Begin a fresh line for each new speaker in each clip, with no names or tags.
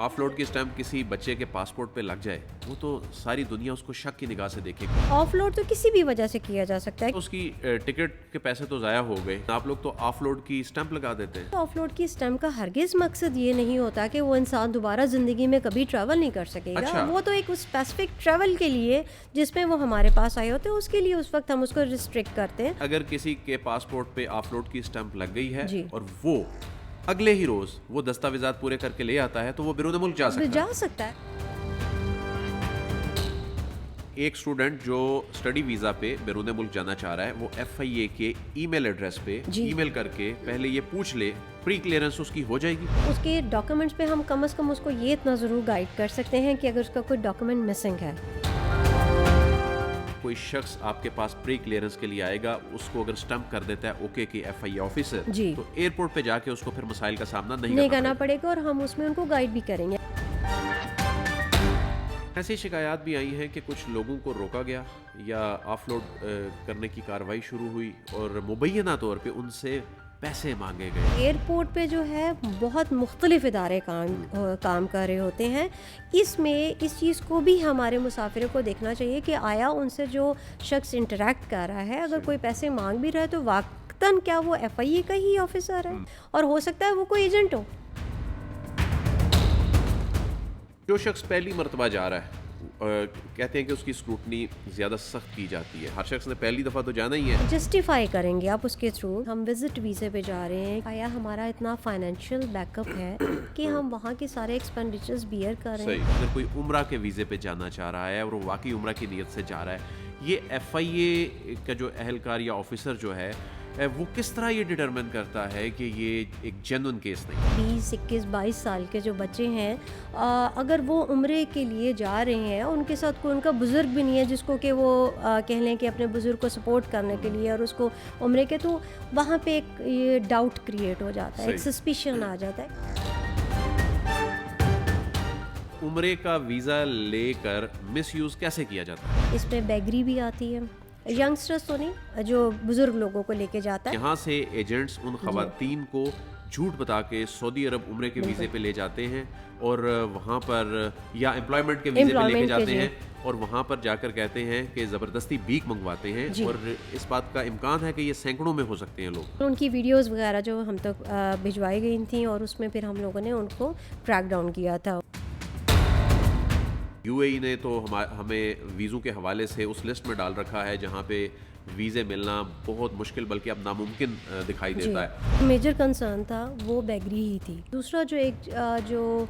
Of load کی stamp کسی بچے کے پاسپورٹ پہ لگ جائے وہ تو ساری دنیا اس کو شک کی نگاہ سے دیکھے گی.
آف لوڈ تو کسی بھی وجہ سے کیا جا سکتا ہے.
اس کی ٹکٹ کے پیسے تو ضائع ہو گئے, آپ لوگ تو آف لوڈ کی اسٹیمپ لگا دیتے ہیں.
آف لوڈ کی اسٹیمپ کا ہرگز مقصد یہ نہیں ہوتا کہ وہ انسان دوبارہ زندگی میں کبھی ٹریول نہیں کر سکے گا. وہ تو ایک اسپیسیفک ٹریول کے لیے جس میں وہ ہمارے پاس آئے ہوتے ہیں اس کے لیے اس وقت ہم اس کو ریسٹرکٹ کرتے ہیں.
اگر کسی کے پاسپورٹ پہ آف لوڈ کی اسٹیمپ لگ گئی ہے اور وہ اگلے ہی روز وہ دستاویزات پورے کر کے لے آتا ہے تو وہ بیرون ملک جا سکتا ہے. ایک اسٹوڈنٹ جو اسٹڈی ویزا پہ بیرون ملک جانا چاہ رہا ہے وہ ایف آئی اے کے ای میل ایڈریس پہ ای میل کر کے پہلے یہ پوچھ لے پری کلیئرنس اس کی ہو جائے گی.
اس کے ڈاکومنٹس پہ ہم کم از کم اس کو یہ اتنا ضرور گائیڈ کر سکتے ہیں کہ اگر اس کا کوئی ڈاکومنٹ مسنگ ہے.
کوئی شخص آپ کے پاس پری کلیئرنس کے لیے آئے گا, اس کو اگر اسٹمپ کر دیتا ہے اوکے کی ایف آئی اے آفیسر, تو ایئرپورٹ پہ جا کے اس کو پھر مسائل کا سامنا نہیں کرنا پڑے
گا اور ہم اس میں ان کو گائیڈ بھی کریں گے.
ایسی شکایات بھی آئی ہیں کہ کچھ لوگوں کو روکا گیا یا آف لوڈ کرنے کی کارروائی شروع ہوئی اور مبینہ طور پہ ان سے پیسے مانگے گئے.
ایئرپورٹ پہ جو ہے بہت مختلف ادارے کام کر رہے ہوتے ہیں. اس میں اس چیز کو بھی ہمارے مسافروں کو دیکھنا چاہیے کہ آیا ان سے جو شخص انٹریکٹ کر رہا ہے اگر کوئی پیسے مانگ بھی رہا ہے تو واقعتاً کیا وہ ایف آئی اے کا ہی آفیسر ہے, اور ہو سکتا ہے وہ کوئی ایجنٹ ہو.
جو شخص پہلی مرتبہ جا رہا ہے کہتے ہیں کہ اس کی اسکروٹنی زیادہ سخت کی جاتی ہے. ہر شخص نے پہلی دفعہ تو جانا ہی ہے.
جسٹیفائی کریں گے آپ اس کے تھرو. ہم وزٹ ویزے پہ جا رہے ہیں, آیا ہمارا اتنا فائنینشیل بیک اپ ہے کہ ہم وہاں کے سارے ایکسپینڈیچرز بیئر کر رہے ہیں.
اگر کوئی عمرہ کے ویزے پہ جانا چاہ رہا ہے اور وہ واقعی عمرہ کی نیت سے جا رہا ہے, یہ ایف آئی اے کا جو اہلکار یا آفیسر جو ہے وہ کس طرح یہ ڈٹرمن کرتا ہے کہ یہ ایک جینوئن کیس نہیں؟
20, 21, 22 سال کے جو بچے ہیں اگر وہ عمرے کے لیے جا رہے ہیں, ان کے ساتھ کوئی ان کا بزرگ بھی نہیں ہے جس کو کہ وہ کہہ لیں کہ اپنے بزرگ کو سپورٹ کرنے کے لیے اور اس کو عمرے کے, تو وہاں پہ ایک یہ ڈاؤٹ کریٹ ہو جاتا ہے, ایک سسپیشن آ جاتا ہے.
عمرے کا ویزا لے کر مس یوز کیسے کیا جاتا ہے؟
اس میں بیگری بھی آتی ہے. ینگسٹرز تو نہیں, جو بزرگ لوگوں کو لے کے جاتا ہے.
یہاں سے ایجنٹس ان خواتین کو جھوٹ بتا کے سعودی عرب عمرے کے ویزے پہ لے جاتے ہیں اور وہاں پر یا امپلائمنٹ کے ویزے پہ لے کے جاتے ہیں اور وہاں پر جا کر کہتے ہیں کہ زبردستی بھیک منگواتے ہیں, اور اس بات کا امکان ہے کہ یہ سینکڑوں میں ہو سکتے ہیں لوگ.
ان کی ویڈیوز وغیرہ جو ہم تک بھجوائی گئی تھیں اور اس میں پھر ہم لوگوں نے ان کو ٹریک ڈاؤن کیا تھا.
یو اے ای نے تو ہمیں ویزوں کے حوالے سے اس لسٹ میں ڈال رکھا ہے جہاں پہ ویزے ملنا بہت مشکل بلکہ اب ناممکن دکھائی دیتا ہے.
میجر کنسرن تھا وہ بیگری ہی تھی. دوسرا جو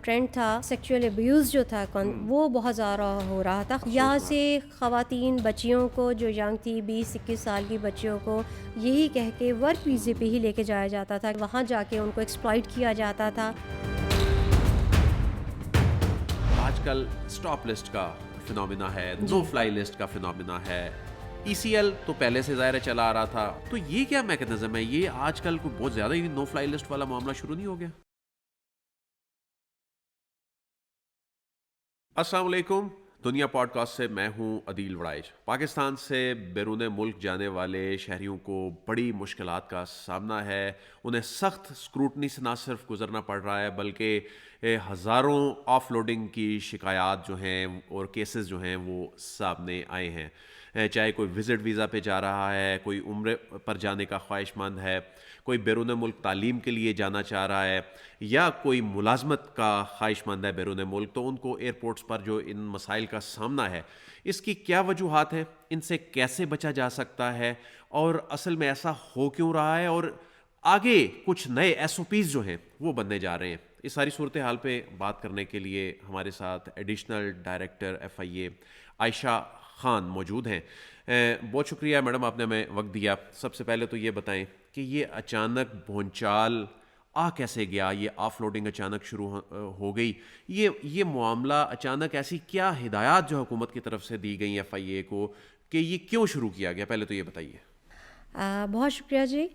ٹرینڈ تھا سیکچوئل ابیوز جو تھا وہ بہت زیادہ ہو رہا تھا. یہاں سے خواتین بچیوں کو جو ینگ تھی 20-21 سال کی بچیوں کو یہی کہہ کے ورک ویزے پہ ہی لے کے جایا جاتا تھا, وہاں جا کے ان کو ایکسپلائٹ کیا جاتا تھا.
آج کل اسٹاپ لسٹ کا فینومینا ہے, نو فلائی لسٹ کا فینومینا ہے. ای سی ایل تو پہلے سے ظاہر چلا آ رہا تھا, تو یہ کیا میکینزم ہے؟ یہ آج کل کو بہت زیادہ ہی نو فلائی لسٹ والا معاملہ شروع نہیں ہو گیا؟ السلام علیکم, دنیا پوڈ کاسٹ سے میں ہوں عدیل وڑائچ. پاکستان سے بیرون ملک جانے والے شہریوں کو بڑی مشکلات کا سامنا ہے. انہیں سخت اسکروٹنی سے نہ صرف گزرنا پڑ رہا ہے بلکہ ہزاروں آف لوڈنگ کی شکایات جو ہیں اور کیسز جو ہیں وہ سامنے آئے ہیں. چاہے کوئی وزٹ ویزا پہ جا رہا ہے, کوئی عمرے پر جانے کا خواہش مند ہے, کوئی بیرون ملک تعلیم کے لیے جانا چاہ رہا ہے, یا کوئی ملازمت کا خواہش مند ہے بیرون ملک, تو ان کو ایئرپورٹس پر جو ان مسائل کا سامنا ہے اس کی کیا وجوہات ہیں, ان سے کیسے بچا جا سکتا ہے, اور اصل میں ایسا ہو کیوں رہا ہے, اور آگے کچھ نئے ایس او پیز جو ہیں وہ بننے جا رہے ہیں. اس ساری صورتحال پہ بات کرنے کے لیے ہمارے ساتھ ایڈیشنل ڈائریکٹر ایف آئی اے عائشہ خان موجود ہیں. بہت شکریہ میڈم, آپ نے ہمیں وقت دیا. سب سے پہلے تو یہ بتائیں کہ یہ اچانک بھونچال آ کیسے گیا, یہ آف لوڈنگ اچانک شروع ہو گئی, یہ معاملہ اچانک ایسی کیا ہدایات جو حکومت کی طرف سے دی گئی ایف آئی اے کو کہ یہ کیوں شروع کیا گیا؟ پہلے تو یہ بتائیے.
بہت شکریہ جی.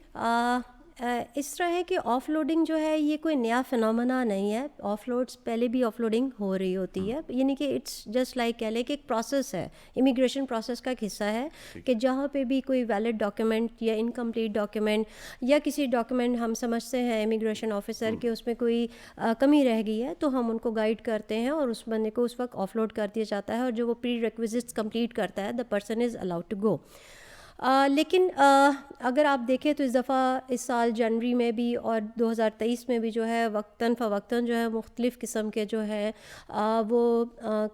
اس طرح ہے کہ آف لوڈنگ جو ہے یہ کوئی نیا فنومنا نہیں ہے. آف لوڈس پہلے بھی آف لوڈنگ ہو رہی ہوتی ہے, یعنی کہ اٹس جسٹ لائک کہہ لیں کہ ایک پروسیس ہے, امیگریشن پروسیس کا ایک حصہ ہے کہ جہاں پہ بھی کوئی ویلڈ ڈاکیومنٹ یا انکمپلیٹ ڈاکیومنٹ یا کسی ڈاکیومنٹ ہم سمجھتے ہیں امیگریشن آفیسر کہ اس میں کوئی کمی رہ گئی ہے, تو ہم ان کو گائیڈ کرتے ہیں اور اس بندے کو اس وقت آف لوڈ کر دیا جاتا ہے, اور جو وہ پری ریکویزٹس کمپلیٹ کرتا ہے the person is allowed to go. لیکن اگر آپ دیکھیں تو اس دفعہ اس سال جنوری میں بھی اور 2023 میں بھی جو ہے وقتاً فوقتاً جو ہے مختلف قسم کے جو ہے وہ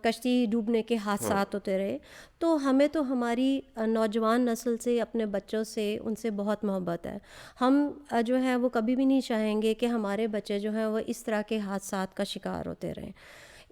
کشتی ڈوبنے کے حادثات ہوتے رہے. تو ہمیں تو ہماری نوجوان نسل سے, اپنے بچوں سے, ان سے بہت محبت ہے. ہم جو ہے وہ کبھی بھی نہیں چاہیں گے کہ ہمارے بچے جو ہیں وہ اس طرح کے حادثات کا شکار ہوتے رہیں.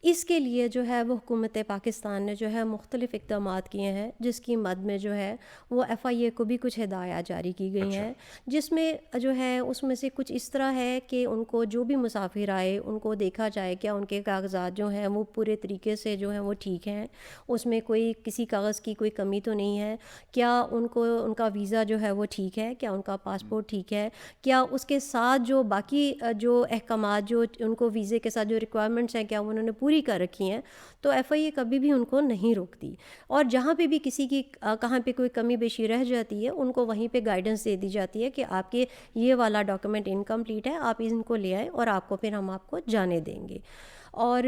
اس کے لیے جو ہے وہ حکومت پاکستان نے جو ہے مختلف اقدامات کیے ہیں, جس کی مد میں جو ہے وہ ایف آئی اے کو بھی کچھ ہدایات جاری کی گئی ہیں, جس میں جو ہے اس میں سے کچھ اس طرح ہے کہ ان کو جو بھی مسافر آئے ان کو دیکھا جائے کیا ان کے کاغذات جو ہیں وہ پورے طریقے سے جو ہیں وہ ٹھیک ہیں, اس میں کوئی کسی کاغذ کی کوئی کمی تو نہیں ہے, کیا ان کو ان کا ویزا جو ہے وہ ٹھیک ہے, کیا ان کا پاسپورٹ ٹھیک ہے, کیا اس کے ساتھ جو باقی جو احکامات جو ان کو ویزے کے ساتھ جو ریکوائرمنٹس ہیں کیا انہوں نے پوری کر رکھی ہیں. تو ایف آئی اے کبھی بھی ان کو نہیں روکتی, اور جہاں پہ بھی کسی کی کہاں پہ کوئی کمی بیشی رہ جاتی ہے ان کو وہیں پہ گائیڈنس دے دی جاتی ہے کہ آپ کے یہ والا ڈاکیومنٹ انکمپلیٹ ہے, آپ ان کو لے آئیں اور آپ کو پھر ہم آپ کو جانے دیں گے. اور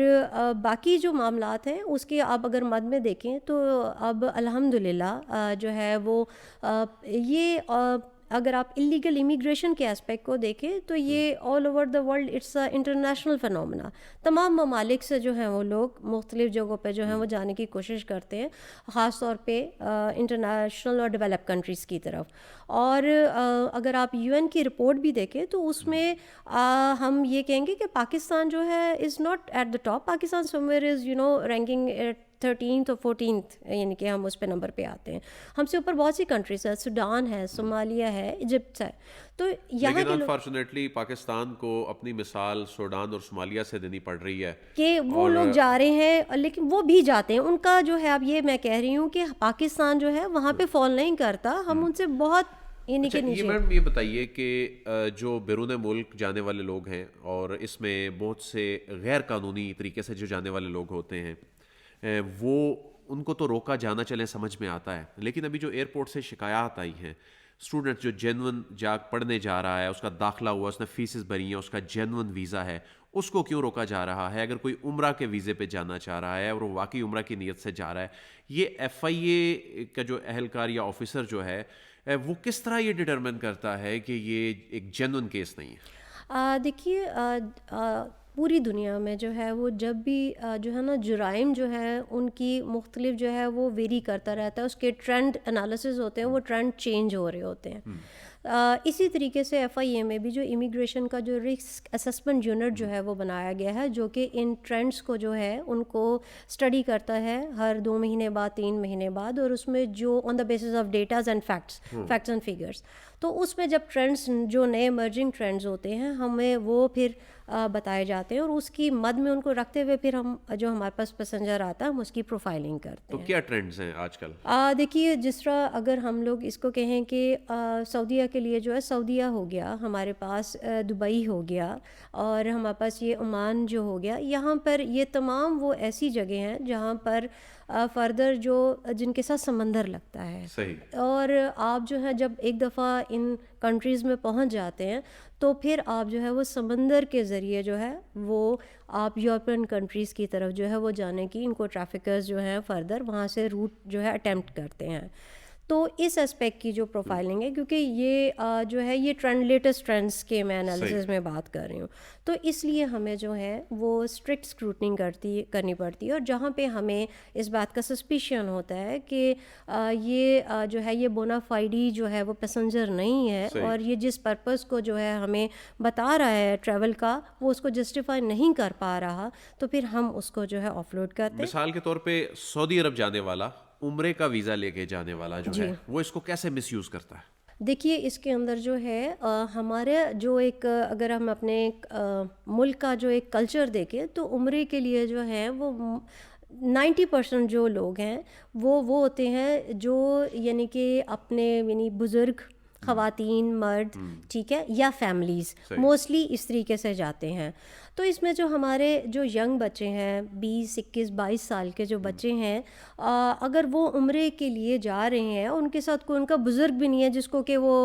باقی جو معاملات ہیں اس کے آپ اگر مد میں دیکھیں تو اب الحمدللہ جو ہے وہ یہ اگر آپ اللیگل امیگریشن کے اسپیکٹ کو دیکھیں تو یہ all over the world it's a international phenomena. تمام ممالک سے جو ہیں وہ لوگ مختلف جگہوں پہ جو ہیں وہ جانے کی کوشش کرتے ہیں, خاص طور پہ انٹرنیشنل اور ڈیولپ کنٹریز کی طرف. اور اگر آپ یو این کی رپورٹ بھی دیکھیں تو اس میں ہم یہ کہیں گے کہ پاکستان جو ہے is not at the top. Pakistan somewhere is ranking at 13th اور 14th, یعنی کہ ہم اس پہ نمبر پہ آتے ہیں. ہم سے اوپر بہت سی کنٹریز ہے, سوڈان ہے, صومالیہ ہے, ایجپٹ ہے. تو یہاں
لیکن انفارچونیٹلی پاکستان کو اپنی مثال سوڈان اور صومالیہ سے دینی پڑ رہی ہے
کہ وہ لوگ جا رہے ہیں, لیکن وہ بھی جاتے ہیں. ان کا جو ہے اب یہ میں کہہ رہی ہوں کہ پاکستان جو ہے وہاں پہ فال نہیں کرتا, ہم ان سے بہت
یہ میڈم یہ بتائیے کہ جو بیرون ملک جانے والے لوگ ہیں اور اس میں بہت سے غیر قانونی طریقے سے جو جانے والے لوگ ہوتے ہیں وہ ان کو تو روکا جانا چلیں سمجھ میں آتا ہے, لیکن ابھی جو ایئرپورٹ سے شکایات آئی ہیں اسٹوڈنٹ جو جینون پڑھنے جا رہا ہے, اس کا داخلہ ہوا, اس نے فیسز بھری ہیں, اس کا جینون ویزا ہے, اس کو کیوں روکا جا رہا ہے؟ اگر کوئی عمرہ کے ویزے پہ جانا چاہ رہا ہے اور وہ واقعی عمرہ کی نیت سے جا رہا ہے, یہ ایف آئی اے کا جو اہلکار یا آفیسر جو ہے وہ کس طرح یہ ڈٹرمن کرتا ہے کہ یہ ایک جینون کیس نہیں ہے؟
دیکھیے پوری دنیا میں جو ہے وہ جب بھی جو ہے نا جرائم جو ہے ان کی مختلف جو ہے وہ ویری کرتا رہتا ہے, اس کے ٹرینڈ انالیسز ہوتے ہیں, وہ ٹرینڈ چینج ہو رہے ہوتے ہیں. اسی طریقے سے ایف آئی اے میں بھی جو امیگریشن کا جو رسک اسسمنٹ یونٹ جو ہے وہ بنایا گیا ہے, جو کہ ان ٹرینڈس کو جو ہے ان کو اسٹڈی کرتا ہے ہر 2 مہینے بعد 3 مہینے بعد, اور اس میں جو on the basis of datas and facts and figures, تو اس میں جب ٹرینڈس جو نئے ایمرجنگ ٹرینڈز ہوتے ہیں ہمیں وہ پھر بتائے جاتے ہیں, اور اس کی مد میں ان کو رکھتے ہوئے پھر ہم جو ہمارے پاس پیسنجر آتا ہے ہم اس کی پروفائلنگ کرتے ہیں.
تو کیا ٹرینڈز ہیں آج کل؟
دیکھیے جس طرح اگر ہم لوگ اس کو کہیں کہ سعودیہ کے لیے جو ہے سعودیہ ہو گیا, ہمارے پاس دبئی ہو گیا, اور ہمارے پاس یہ عمان جو ہو گیا, یہاں پر یہ تمام وہ ایسی جگہ ہیں جہاں پر فردر جو جن کے ساتھ سمندر لگتا ہے.
صحیح.
اور آپ جو ہے جب ایک دفعہ ان کنٹریز میں پہنچ جاتے ہیں تو پھر آپ جو ہے وہ سمندر کے ذریعے جو ہے وہ آپ یورپین کنٹریز کی طرف جو ہے وہ جانے کی ان کو ٹریفکرز جو ہیں فردر وہاں سے روٹ جو ہے اٹیمپٹ کرتے ہیں. تو اس اسپیکٹ کی جو پروفائلنگ ہے, کیونکہ یہ جو ہے یہ لیٹسٹ ٹرینڈس کے میں انالیسز میں بات کر رہی ہوں, تو اس لیے ہمیں جو ہے وہ اسٹرکٹ اسکروٹنگ کرنی پڑتی ہے. اور جہاں پہ ہمیں اس بات کا سسپیشن ہوتا ہے کہ یہ جو ہے یہ بونافائیڈی جو ہے وہ پیسنجر نہیں ہے, اور یہ جس پرپز کو جو ہے ہمیں بتا رہا ہے ٹریول کا وہ اس کو جسٹیفائی نہیں کر پا رہا, تو پھر ہم اس کو جو ہے آف لوڈ کرتے ہیں.
مثال کے طور پہ سعودی عرب جانے والا, عمرے کا ویزا لے کے جانے والا جو ہے وہ اس کو کیسے مس یوز کرتا ہے؟
دیکھیے اس کے اندر جو ہے ہمارے جو ایک اگر ہم اپنے ملک کا جو ایک کلچر دیکھیں تو عمرے کے لیے جو ہے وہ 90% جو لوگ ہیں وہ ہوتے ہیں جو یعنی کہ اپنے یعنی بزرگ خواتین مرد ٹھیک ہے یا فیملیز موسٹلی اس طریقے سے جاتے ہیں. تو اس میں جو ہمارے جو ینگ بچے ہیں 20 21 22 سال کے جو بچے ہیں اگر وہ عمرے کے لیے جا رہے ہیں ان کے ساتھ کوئی ان کا بزرگ بھی نہیں ہے جس کو کہ وہ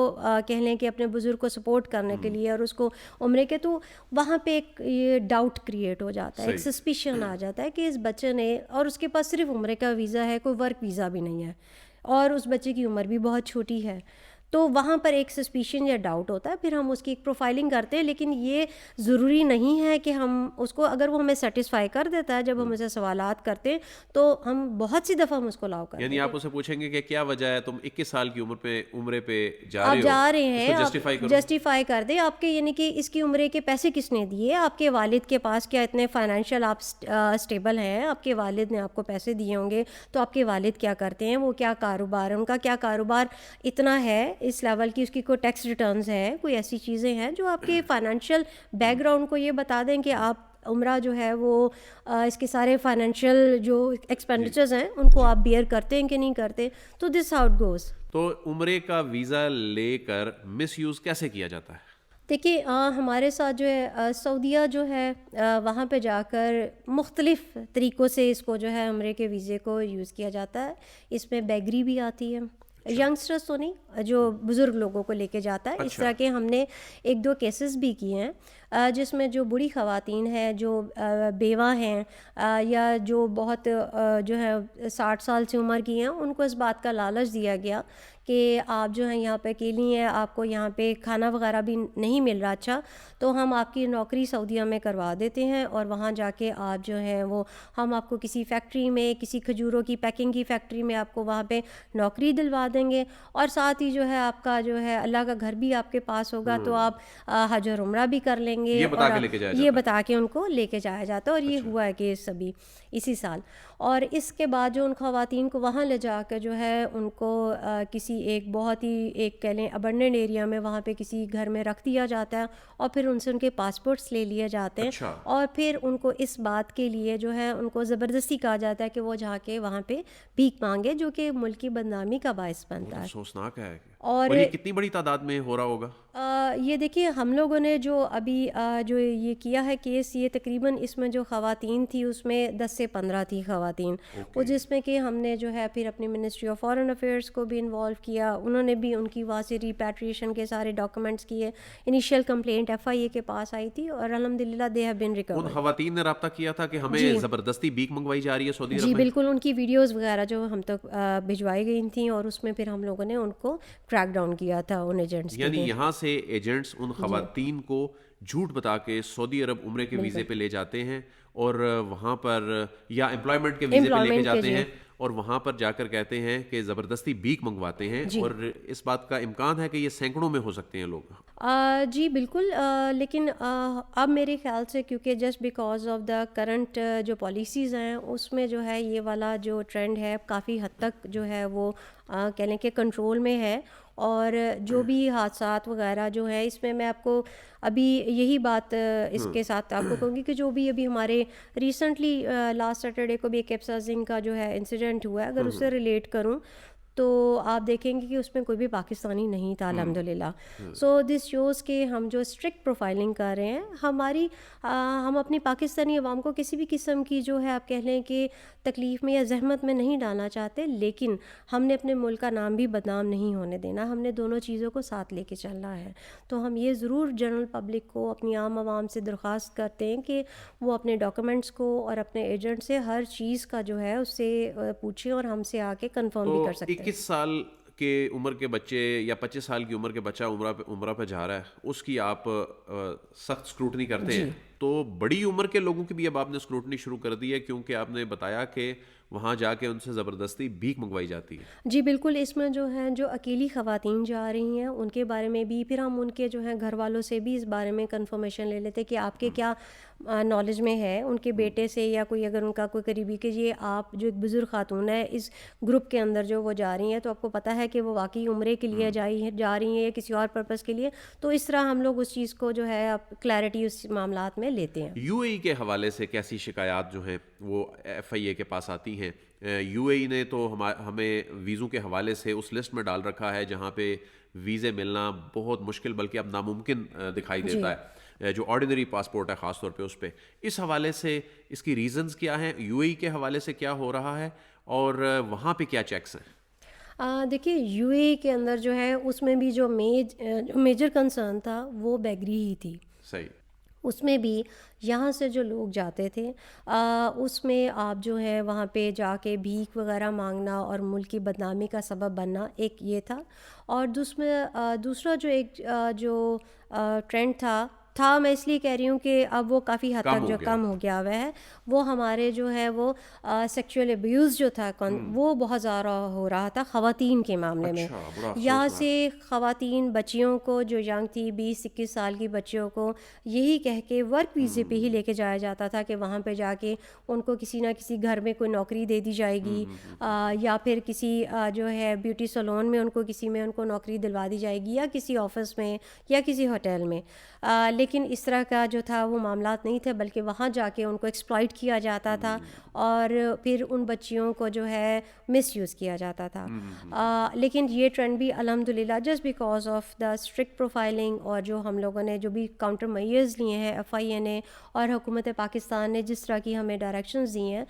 کہہ لیں کہ اپنے بزرگ کو سپورٹ کرنے کے لیے اور اس کو عمرے کے, تو وہاں پہ ایک یہ ڈاؤٹ کریٹ ہو جاتا ہے, ایک سسپیشن آ جاتا ہے کہ اس بچے نے, اور اس کے پاس صرف عمرے کا ویزا ہے, کوئی ورک ویزا بھی نہیں ہے اور اس بچے کی عمر بھی بہت چھوٹی ہے, تو وہاں پر ایک سسپیشن یا ڈاؤٹ ہوتا ہے. پھر ہم اس کی ایک پروفائلنگ کرتے ہیں, لیکن یہ ضروری نہیں ہے کہ ہم اس کو, اگر وہ ہمیں سیٹسفائی کر دیتا ہے جب ہم اسے سوالات کرتے ہیں تو ہم بہت سی دفعہ ہم اس کو لاؤ کرتے ہیں.
یعنی آپ اسے پوچھیں گے کہ کیا وجہ ہے تم 21 سال کی عمر پہ عمرے پہ
آپ جا رہے ہیں,
آپ
جسٹیفائی کر دیں آپ کے, یعنی کہ اس کی عمرے کے پیسے کس نے دیے, آپ کے والد کے پاس کیا اتنے فائنینشیل آپ اسٹیبل ہیں, آپ کے والد نے آپ کو پیسے دیے ہوں گے, تو آپ کے والد کیا کرتے ہیں, وہ کیا کاروبار ہے, ان کا کیا کاروبار اتنا ہے اس لیول کی, اس کی کوئی ٹیکس ریٹرنز ہے, کوئی ایسی چیزیں ہیں جو آپ کے فائنینشیل بیک گراؤنڈ کو یہ بتا دیں کہ آپ عمرہ جو ہے وہ اس کے سارے فائنینشیل جو ایکسپینڈیچرز ہیں ان کو آپ بیئر کرتے ہیں کہ نہیں کرتے. تو دس ہاؤ اٹ گوز.
تو عمرے کا ویزا لے کر مس یوز کیسے کیا جاتا ہے؟
دیکھیے ہمارے ساتھ جو ہے سعودیہ جو ہے وہاں پہ جا کر مختلف طریقوں سے اس کو جو ہے عمرے کے ویزے کو یوز کیا جاتا ہے. اس میں بیگری بھی آتی ہے, ینگسٹرس تو نہیں, جو بزرگ لوگوں کو لے کے جاتا ہے. اس طرح کے ہم نے 1-2 کیسز بھی کیے ہیں جس میں جو بوڑھی خواتین ہیں, جو بیوہ ہیں یا جو بہت جو ہے 60 سال سے عمر کی ہیں, ان کو اس بات کا لالچ دیا گیا کہ آپ جو ہیں یہاں پہ اکیلی ہیں, آپ کو یہاں پہ کھانا وغیرہ بھی نہیں مل رہا اچھا, تو ہم آپ کی نوکری سعودیہ میں کروا دیتے ہیں اور وہاں جا کے آپ جو ہیں وہ, ہم آپ کو کسی فیکٹری میں, کسی کھجوروں کی پیکنگ کی فیکٹری میں آپ کو وہاں پہ نوکری دلوا دیں گے, اور ساتھ ہی جو ہے آپ کا جو ہے اللہ کا گھر بھی آپ کے پاس ہوگا, تو آپ حج اور عمرہ بھی کر لیں گے. یہ بتا کے ان کو لے کے جایا جاتا ہے, اور یہ ہوا ہے کہ سبھی اسی سال. اور اس کے بعد جو ان خواتین کو وہاں لے جا کے جو ہے ان کو کسی ایک بہت ہی ایک کہہ لیں ابنڈنٹ ایریا میں وہاں پہ کسی گھر میں رکھ دیا جاتا ہے, اور پھر ان سے ان کے پاسپورٹس لے لیے جاتے ہیں, اور پھر ان کو اس بات کے لیے جو ہے ان کو زبردستی کہا جاتا ہے کہ وہ جا کے وہاں پہ بھیک مانگے, جو کہ ملک کی بدنامی کا باعث بنتا ہے.
افسوسناک ہے. اور یہ کتنی بڑی تعداد میں ہو رہا ہوگا؟
یہ دیکھیے ہم لوگوں نے جو ابھی جو یہ کیا ہے کیس, یہ تقریباً اس میں جو خواتین تھی اس میں 10 سے 15 تھی خواتین, وہ جس میں کہ ہم نے جو ہے پھر اپنی منسٹری آف فارن افیئرس کو بھی انوالو کیا, انہوں نے بھی ان کی وہاں سے ریپیٹریشن کے سارے ڈاکومنٹس کیے. انیشیل کمپلینٹ FIA کے پاس آئی تھی اور الحمدللہ دے ہیو بین ریکورڈ.
ان خواتین نے رابطہ کیا تھا کہ ہمیں زبردستی بھیک منگوائی جا رہی ہے سعودی عرب میں؟
جی بالکل, ان کی ویڈیوز وغیرہ جو ہم تک بھجوائی گئی تھیں, اور اس میں پھر ہم لوگوں نے ان کو ٹریک ڈاؤن کیا تھا ان ایجنٹس.
یعنی یہاں سے ایجنٹس ان خواتین کو جھوٹ بتا کے سعودی عرب عمرے کے ویزے پہ لے جاتے ہیں, اور وہاں پر یا امپلائمنٹ کے ویزے پہ لے کے جاتے ہیں, اور وہاں پر جا کر کہتے ہیں کہ زبردستی بھیک منگواتے ہیں. اور اس بات کا امکان ہے کہ یہ سینکڑوں میں ہو سکتے ہیں لوگ.
جی بالکل, لیکن اب میرے خیال سے کیونکہ just because of the current جو پالیسیز ہیں اس میں جو ہے یہ والا جو ٹرینڈ ہے کافی حد تک جو ہے وہ کہہ لیں کہ کنٹرول میں ہے, اور جو بھی حادثات وغیرہ جو ہیں اس میں آپ کو ابھی یہی بات اس کے ساتھ آپ کو کہوں گی کہ جو بھی ابھی ہمارے ریسنٹلی لاسٹ سیٹرڈے کو بھی ایک ایپسازنگ کا جو ہے انسیڈنٹ ہوا ہے, اگر اس سے ریلیٹ کروں تو آپ دیکھیں گے کہ اس میں کوئی بھی پاکستانی نہیں تھا الحمدللہ. سو دس شوز کہ ہم جو اسٹرکٹ پروفائلنگ کر رہے ہیں, ہم اپنی پاکستانی عوام کو کسی بھی قسم کی جو ہے آپ کہہ لیں کہ تکلیف میں یا زحمت میں نہیں ڈالنا چاہتے, لیکن ہم نے اپنے ملک کا نام بھی بدنام نہیں ہونے دینا, ہم نے دونوں چیزوں کو ساتھ لے کے چلنا ہے. تو ہم یہ ضرور جنرل پبلک کو, اپنی عام عوام سے درخواست کرتے ہیں کہ وہ اپنے ڈاکومنٹس کو اور اپنے ایجنٹ سے ہر چیز کا جو ہے اس سے پوچھیں, اور ہم سے آ کے کنفرم بھی کر سکتے ہیں.
21 سال کے عمر کے بچے یا 25 سال کی عمر کے بچہ عمرہ پہ جا رہا ہے, اس کی آپ سخت اسکروٹنی کرتے ہیں, تو بڑی عمر کے لوگوں کی بھی اب آپ نے اسکروٹنی شروع کر دی ہے, کیونکہ آپ نے بتایا کہ وہاں جا کے ان سے زبردستی بھیک منگوائی جاتی ہے.
جی بالکل, اس میں جو ہیں جو اکیلی خواتین جا رہی ہیں ان کے بارے میں بھی, پھر ہم ان کے جو ہیں گھر والوں سے بھی اس بارے میں کنفرمیشن لے لیتے کہ آپ کے کیا نالج میں ہے ان کے بیٹے سے یا کوئی اگر ان کا کوئی قریبی کہ یہ آپ جو ایک بزرگ خاتون ہے اس گروپ کے اندر جو وہ جا رہی ہیں تو آپ کو پتہ ہے کہ وہ واقعی عمرے کے لیے جا رہی ہیں یا کسی اور پرپس کے لیے, تو اس طرح ہم لوگ اس چیز کو جو ہے اب کلیئرٹی اس معاملات میں لیتے ہیں.
یو اے ای کے حوالے سے کیسی شکایات جو ہیں وہ ایف آئی اے کے پاس آتی ہیں؟ یو اے ای نے تو ہمیں ویزوں کے حوالے سے اس لسٹ میں ڈال رکھا ہے جہاں پہ ویزے ملنا بہت مشکل بلکہ اب ناممکن دکھائی دیتا ہے, جو آرڈینری پاسپورٹ ہے خاص طور پہ اس پہ. اس حوالے سے اس کی ریزنز کیا ہیں, یو اے ای کے حوالے سے کیا ہو رہا ہے اور وہاں پہ کیا چیکس ہیں؟
دیکھیے یو اے ای کے اندر جو ہے اس میں بھی جو میجر کنسرن تھا وہ بیگری ہی تھی.
صحیح.
اس میں بھی یہاں سے جو لوگ جاتے تھے اس میں آپ جو ہے وہاں پہ جا کے بھیک وغیرہ مانگنا اور ملک کی بدنامی کا سبب بننا ایک یہ تھا. اور دوسرا جو ایک جو ٹرینڈ تھا میں اس لیے کہہ رہی ہوں کہ اب وہ کافی حد تک جو کم ہو گیا ہوا ہے, وہ ہمارے جو ہے وہ سیکچوئل ابیوز جو تھا وہ بہت زیادہ ہو رہا تھا خواتین کے معاملے میں. یہاں سے خواتین بچیوں کو جو ینگ تھی 20-21 سال کی بچیوں کو یہی کہہ کے ورک ویزے پہ ہی لے کے جایا جاتا تھا کہ وہاں پہ جا کے ان کو کسی نہ کسی گھر میں کوئی نوکری دے دی جائے گی یا پھر کسی جو ہے بیوٹی سیلون میں ان کو کسی میں ان کو نوکری دلوا دی جائے گی یا کسی آفس میں یا کسی ہوٹل میں. لیکن اس طرح کا جو تھا وہ معاملات نہیں تھے بلکہ وہاں جا کے ان کو ایکسپلائٹ کیا جاتا تھا اور پھر ان بچیوں کو جو ہے مس یوز کیا جاتا تھا. لیکن یہ ٹرینڈ بھی الحمدللہ just because of the strict profiling اور جو ہم لوگوں نے جو بھی کاؤنٹر میئرز لیے ہیں ایف آئی اے نے اور حکومت پاکستان نے جس طرح کی ہمیں ڈائریکشنز دی ہیں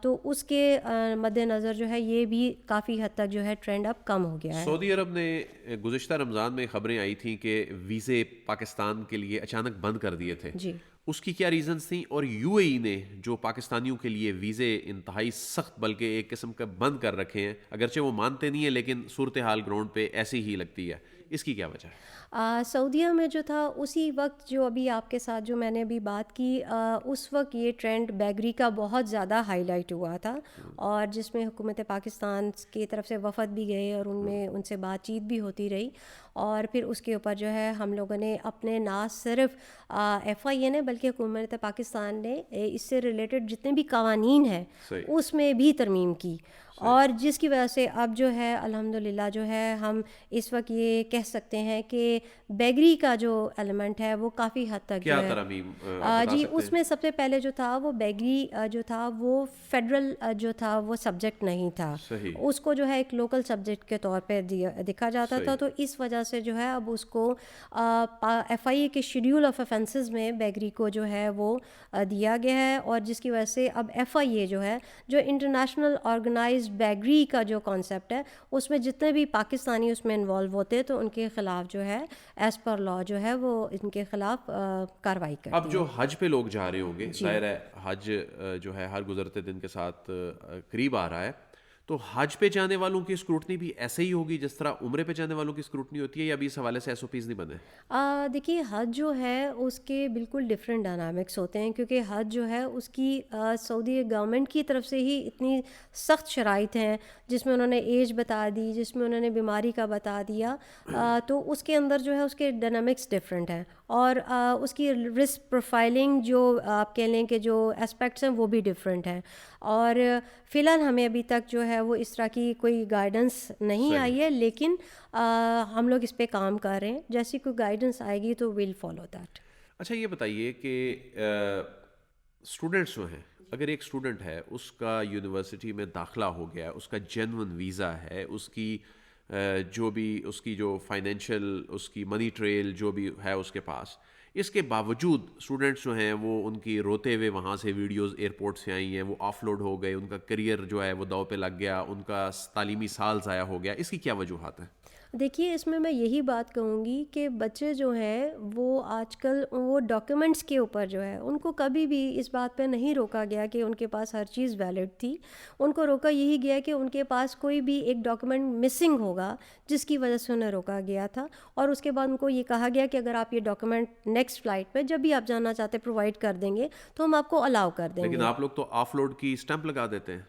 تو اس کے مد نظر جو ہے یہ بھی کافی حد تک جو ہے ٹرینڈ اب کم ہو گیا ہے.
سعودی عرب نے گزشتہ رمضان میں خبریں آئی تھیں کہ ویزے پاکستان کے لیے اچانک بند کر دیے تھے.
جی.
اس کی کیا ریزنز تھیں؟ اور یو اے ای نے جو پاکستانیوں کے لیے ویزے انتہائی سخت بلکہ ایک قسم کا بند کر رکھے ہیں, اگرچہ وہ مانتے نہیں ہیں لیکن صورتحال گراؤنڈ پہ ایسی ہی لگتی ہے, اس کی کیا وجہ ہے؟
سعودیہ میں جو تھا اسی وقت جو ابھی آپ کے ساتھ جو میں نے ابھی بات کی اس وقت یہ ٹرینڈ بیگری کا بہت زیادہ ہائی لائٹ ہوا تھا اور جس میں حکومت پاکستان کی طرف سے وفد بھی گئے اور ان سے بات چیت بھی ہوتی رہی. اور پھر اس کے اوپر جو ہے ہم لوگوں نے اپنے نہ صرف ایف آئی اے نے بلکہ حکومت پاکستان نے اس سے ریلیٹڈ جتنے بھی قوانین ہیں اس میں بھی ترمیم کی اور جس کی وجہ سے اب جو ہے الحمدللہ جو ہے ہم اس وقت یہ کہہ سکتے ہیں کہ بیگری کا جو ایلیمنٹ ہے وہ کافی حد تک جو ہے جی اس میں سب سے پہلے جو تھا وہ بیگری جو تھا وہ فیڈرل جو تھا وہ سبجیکٹ نہیں تھا, اس کو جو ہے ایک لوکل سبجیکٹ کے طور پہ دکھا جاتا تھا. تو اس وجہ سے جو ہے اب اس کو ایف آئی اے کے شیڈیول آف افینسز میں بیگری کو جو ہے وہ دیا گیا ہے اور جس کی وجہ سے اب ایف آئی اے جو ہے جو انٹرنیشنل آرگنائزڈ بیگری کا جو کانسیپٹ ہے اس میں جتنے بھی پاکستانی اس میں انوالو ہوتے تو ان کے خلاف جو ہے ایز پر لا جو ہے وہ ان کے خلاف کارروائی کرتی ہے.
اب جو حج پہ لوگ جا رہے ہوں گے ظاہر ہے حج جو ہے ہر گزرتے دن کے ساتھ قریب آ رہا ہے, تو حج پہ جانے والوں کی اسکروٹنی بھی ایسے ہی ہوگی جس طرح عمرے پہ جانے والوں کی اسکروٹنی ہوتی ہے یا ابھی اس حوالے سے ایس او پیز نہیں بنے؟
دیکھیے حج جو ہے اس کے بالکل ڈفرینٹ ڈائنامکس ہوتے ہیں کیونکہ حج جو ہے اس کی سعودی گورنمنٹ کی طرف سے ہی اتنی سخت شرائط ہیں جس میں انہوں نے ایج بتا دی, جس میں انہوں نے بیماری کا بتا دیا, تو اس کے اندر جو ہے اس کے ڈائنامکس ڈفرینٹ ہیں اور اس کی رسک پروفائلنگ جو آپ کہہ لیں کہ جو اسپیکٹس ہیں وہ بھی ڈفرینٹ ہیں. اور فی الحال ہمیں ابھی تک جو ہے وہ اس طرح کی کوئی گائیڈنس نہیں آئی ہے لیکن ہم لوگ اس پہ کام کر رہے ہیں, جیسی کوئی گائیڈنس آئے گی تو ویل فالو دیٹ.
اچھا یہ بتائیے کہ اسٹوڈنٹس جو ہیں, اگر ایک اسٹوڈنٹ ہے اس کا یونیورسٹی میں داخلہ ہو گیا, اس کا جینون ویزا ہے, اس کی جو بھی اس کی جو فائنینشیل اس کی منی ٹریل جو بھی ہے اس کے پاس, اس کے باوجود اسٹوڈنٹس جو ہیں وہ ان کی روتے ہوئے وہاں سے ویڈیوز ایئرپورٹ سے آئی ہیں, وہ آف لوڈ ہو گئے, ان کا کریئر جو ہے وہ داؤ پہ لگ گیا, ان کا تعلیمی سال ضائع ہو گیا, اس کی کیا وجوہات ہیں؟
دیکھیے اس میں یہی بات کہوں گی کہ بچے جو ہیں وہ آج کل وہ ڈاکیومنٹس کے اوپر جو ہے ان کو کبھی بھی اس بات پہ نہیں روکا گیا کہ ان کے پاس ہر چیز ویلڈ تھی. ان کو روکا یہی گیا کہ ان کے پاس کوئی بھی ایک ڈاکیومنٹ مسنگ ہوگا جس کی وجہ سے انہیں روکا گیا تھا اور اس کے بعد ان کو یہ کہا گیا کہ اگر آپ یہ ڈاکیومنٹ نیکسٹ فلائٹ پہ جب بھی آپ جانا چاہتے پرووائڈ کر دیں گے تو ہم آپ کو الاؤ کر دیں گے.
لیکن آپ لوگ تو آف لوڈ کی اسٹمپ لگا دیتے ہیں.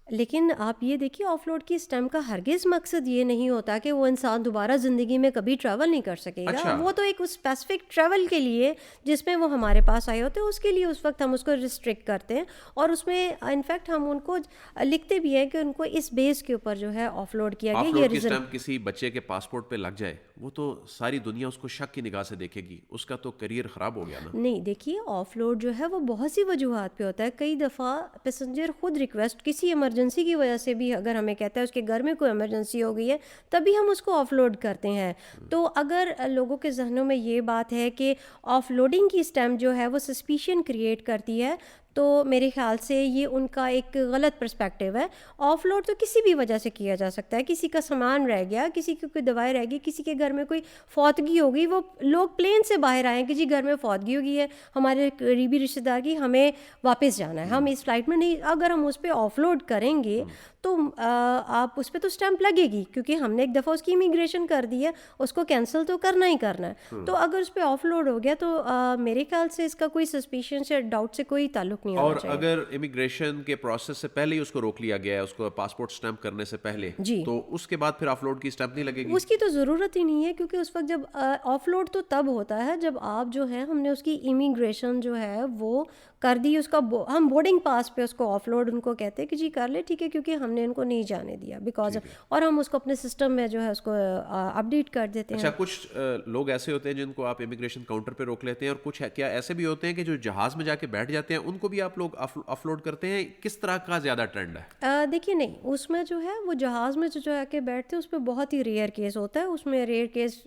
لیکن آپ یہ دیکھیے آف لوڈ کی اسٹیمپ کا ہرگز مقصد یہ نہیں ہوتا کہ وہ انسان دوبارہ زندگی میں کبھی ٹریول نہیں کر سکے گا. وہ تو ایک اسپیسیفک ٹریول کے لیے جس میں وہ ہمارے پاس آئے ہوتے ہیں اس کے لیے اس وقت ہم اس کو ریسٹرکٹ کرتے ہیں, اور اس میں انفیکٹ ہم ان کو لکھتے بھی ہیں کہ ان کو اس بیس کے اوپر جو ہے آف لوڈ کیا گیا. یہ ریزن
کسی بچے کے پاسپورٹ پہ لگ جائے وہ تو ساری دنیا اس کو شک کی نگاہ سے دیکھے گی, اس کا تو کریئر خراب ہو گیا نا.
نہیں دیکھیے آف لوڈ جو ہے وہ بہت سی وجوہات پہ ہوتا ہے. کئی دفعہ پیسنجر خود ریکویسٹ کسی ایمرجنسی کی وجہ سے بھی اگر ہمیں کہتا ہے اس کے گھر میں کوئی ایمرجنسی ہو گئی ہے تبھی ہم اس کو آف لوڈ کرتے ہیں. تو اگر لوگوں کے ذہنوں میں یہ بات ہے کہ آف لوڈنگ کی اسٹیمپ جو ہے وہ سسپیشن کریٹ کرتی ہے تو میرے خیال سے یہ ان کا ایک غلط پرسپیکٹیو ہے. آف لوڈ تو کسی بھی وجہ سے کیا جا سکتا ہے. کسی کا سامان رہ گیا, کسی کی کوئی دوائی رہ گئی, کسی کے گھر میں کوئی فوتگی ہو گئی, وہ لوگ پلین سے باہر آئے ہیں کہ جی گھر میں فوتگی ہو گئی ہے ہمارے قریبی رشتہ دار کی, ہمیں واپس جانا ہے, ہم اس فلائٹ میں نہیں. اگر ہم اس پہ آف لوڈ کریں گے تو آپ اس پہ تو اسٹیمپ لگے گی کیونکہ ہم نے ایک دفعہ اس کی امیگریشن کر دی ہے, اس کو کینسل تو کرنا ہی کرنا ہے. تو اگر اس پہ آف لوڈ ہو گیا تو میرے خیال سے اس کا کوئی سسپیشن سے ڈاؤٹ سے کوئی تعلق نہیں ہونا
اور
چاہیے.
اگر امیگریشن کے پروسیس سے پہلے ہی اس کو روک لیا گیا ہے, اس کو پاسپورٹ اسٹیمپ کرنے سے پہلے, تو اس کے بعد پھر آف لوڈ کی اسٹیمپ نہیں لگے گی؟
اس کی تو ضرورت ہی نہیں ہے کیونکہ اس وقت جب آف لوڈ تو تب ہوتا ہے جب آپ جو ہے ہم نے اس کی امیگریشن جو ہے وہ کر دی, اس کا ہم بورڈنگ پاس پہ اس کو آف لوڈ ان کو کہتے ہیں کہ جی کر لے ٹھیک ہے, کیونکہ ہم نے ان کو نہیں جانے دیا بیکاز, اور ہم اس کو اپنے سسٹم میں جو ہے اس کو اپڈیٹ کر دیتے ہیں.
اچھا, کچھ لوگ ایسے ہوتے ہیں جن کو آپ امیگریشن کاؤنٹر پہ روک لیتے ہیں, اور کچھ کیا ایسے بھی ہوتے ہیں کہ جو جہاز میں جا کے بیٹھ جاتے ہیں ان کو بھی آپ لوگ آف لوڈ کرتے ہیں؟ کس طرح کا زیادہ ٹرینڈ ہے؟
دیکھیے نہیں, اس میں جو ہے وہ جہاز میں جو جا کے بیٹھتے ہیں اس میں بہت ہی ریئر کیس ہوتا ہے. اس میں ریئر کیس